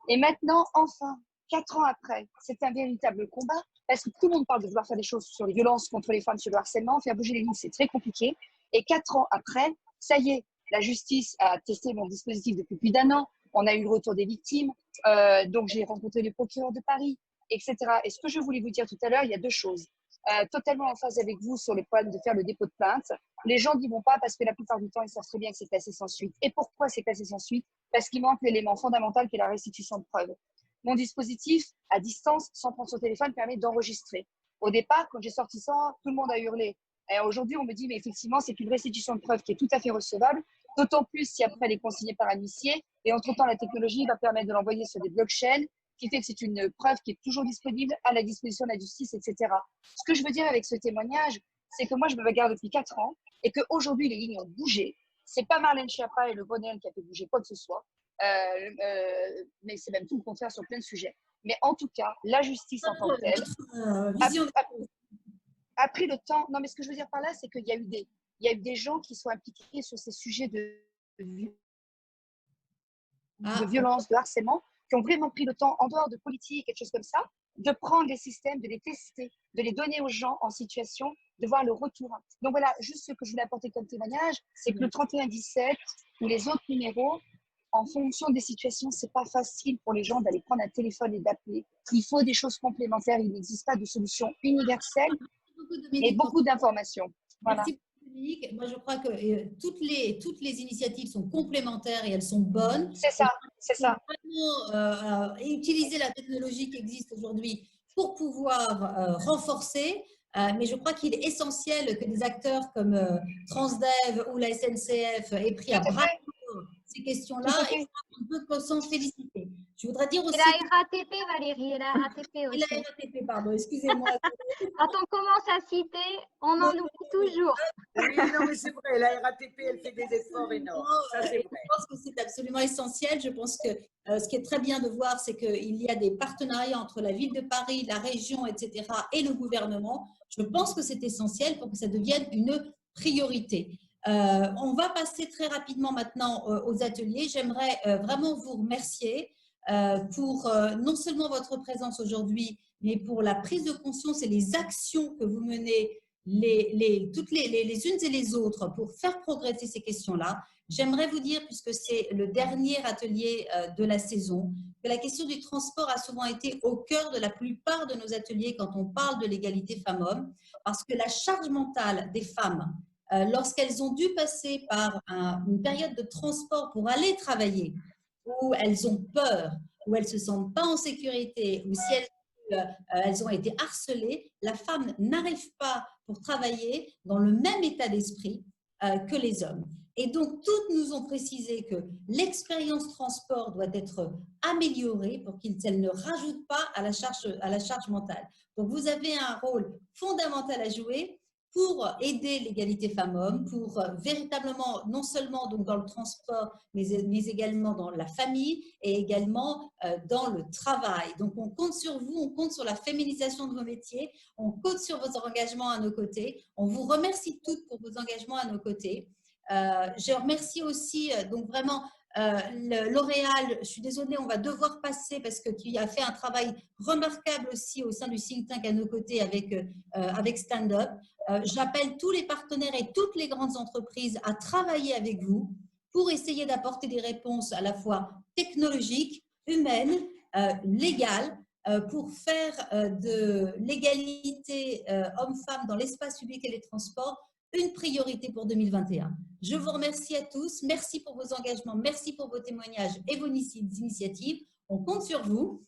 Et maintenant, enfin, 4 ans après, c'est un véritable combat, parce que tout le monde parle de vouloir faire des choses sur les violences contre les femmes, sur le harcèlement, faire bouger les lignes, c'est très compliqué. Et 4 ans après, ça y est, La justice a testé mon dispositif depuis plus d'1 an. On a eu le retour des victimes. Donc, j'ai rencontré le procureur de Paris, etc. Et ce que je voulais vous dire tout à l'heure, il y a 2 choses. Totalement en phase avec vous sur le problème de faire le dépôt de plainte. Les gens n'y vont pas parce que la plupart du temps, ils savent très bien que c'est classé sans suite. Et pourquoi c'est classé sans suite? Parce qu'il manque l'élément fondamental qui est la restitution de preuves. Mon dispositif, à distance, sans prendre son téléphone, permet d'enregistrer. Au départ, quand j'ai sorti ça, tout le monde a hurlé. Et aujourd'hui, on me dit, mais effectivement, c'est une restitution de preuves qui est tout à fait recevable, d'autant plus si après elle est consignée par un huissier. Et entre-temps, la technologie va permettre de l'envoyer sur des blockchains, qui fait que c'est une preuve qui est toujours disponible à la disposition de la justice, etc. Ce que je veux dire avec ce témoignage, c'est que moi, je me bagarre depuis 4 ans et qu'aujourd'hui, les lignes ont bougé. C'est pas Marlène Schiappa et le Grenelle qui a fait bouger quoi que ce soit, mais c'est même tout le contraire sur plein de sujets. Mais en tout cas, la justice en tant que telle a pris le temps. Non, mais ce que je veux dire par là, c'est qu'il y a eu des gens qui sont impliqués sur ces sujets de violence, de harcèlement, qui ont vraiment pris le temps, en dehors de politique et de choses comme ça, de prendre les systèmes, de les tester, de les donner aux gens en situation, de voir le retour. Donc voilà, juste ce que je voulais apporter comme témoignage, c'est que le 3117 ou les autres numéros, en fonction des situations, c'est pas facile pour les gens d'aller prendre un téléphone et d'appeler. Il faut des choses complémentaires. Il n'existe pas de solution universelle et beaucoup d'informations. Voilà. Merci. Moi, je crois que toutes les initiatives sont complémentaires et elles sont bonnes. C'est ça, c'est ça. Vraiment, utiliser la technologie qui existe aujourd'hui pour pouvoir renforcer. Mais je crois qu'il est essentiel que des acteurs comme Transdev ou la SNCF aient pris à bras ces questions-là et on peut s'en féliciter. Je voudrais dire aussi… Et la RATP, Valérie, et la RATP aussi. Et la RATP, pardon, excusez-moi. Quand on commence à citer, on en oublie toujours. Oui, non, mais c'est vrai, la RATP, elle fait des efforts énormes. Ça, c'est vrai. Je pense que c'est absolument essentiel. Je pense que ce qui est très bien de voir, c'est qu'il y a des partenariats entre la ville de Paris, la région, etc. et le gouvernement. Je pense que c'est essentiel pour que ça devienne une priorité. On va passer très rapidement maintenant aux ateliers. J'aimerais vraiment vous remercier pour non seulement votre présence aujourd'hui, mais pour la prise de conscience et les actions que vous menez toutes les unes et les autres pour faire progresser ces questions-là. J'aimerais vous dire, puisque c'est le dernier atelier de la saison, que la question du transport a souvent été au cœur de la plupart de nos ateliers quand on parle de l'égalité femmes-hommes, parce que la charge mentale des femmes, lorsqu'elles ont dû passer par une période de transport pour aller travailler, où elles ont peur, où elles ne se sentent pas en sécurité, ou si elles ont été harcelées, la femme n'arrive pas pour travailler dans le même état d'esprit que les hommes. Et donc, toutes nous ont précisé que l'expérience transport doit être améliorée pour qu'elle ne rajoute pas à la charge mentale. Donc, vous avez un rôle fondamental à jouer pour aider l'égalité femmes-hommes, pour véritablement, non seulement donc dans le transport, mais également dans la famille et également dans le travail. Donc, on compte sur vous, on compte sur la féminisation de vos métiers, on compte sur vos engagements à nos côtés. On vous remercie toutes pour vos engagements à nos côtés. Je remercie aussi donc vraiment L'Oréal. Je suis désolée, on va devoir passer parce que tu as fait un travail remarquable aussi au sein du think tank à nos côtés avec Stand Up. J'appelle tous les partenaires et toutes les grandes entreprises à travailler avec vous pour essayer d'apporter des réponses à la fois technologiques, humaines, légales, pour faire de l'égalité hommes-femmes dans l'espace public et les transports une priorité pour 2021. Je vous remercie à tous. Merci pour vos engagements, merci pour vos témoignages et vos initiatives. On compte sur vous.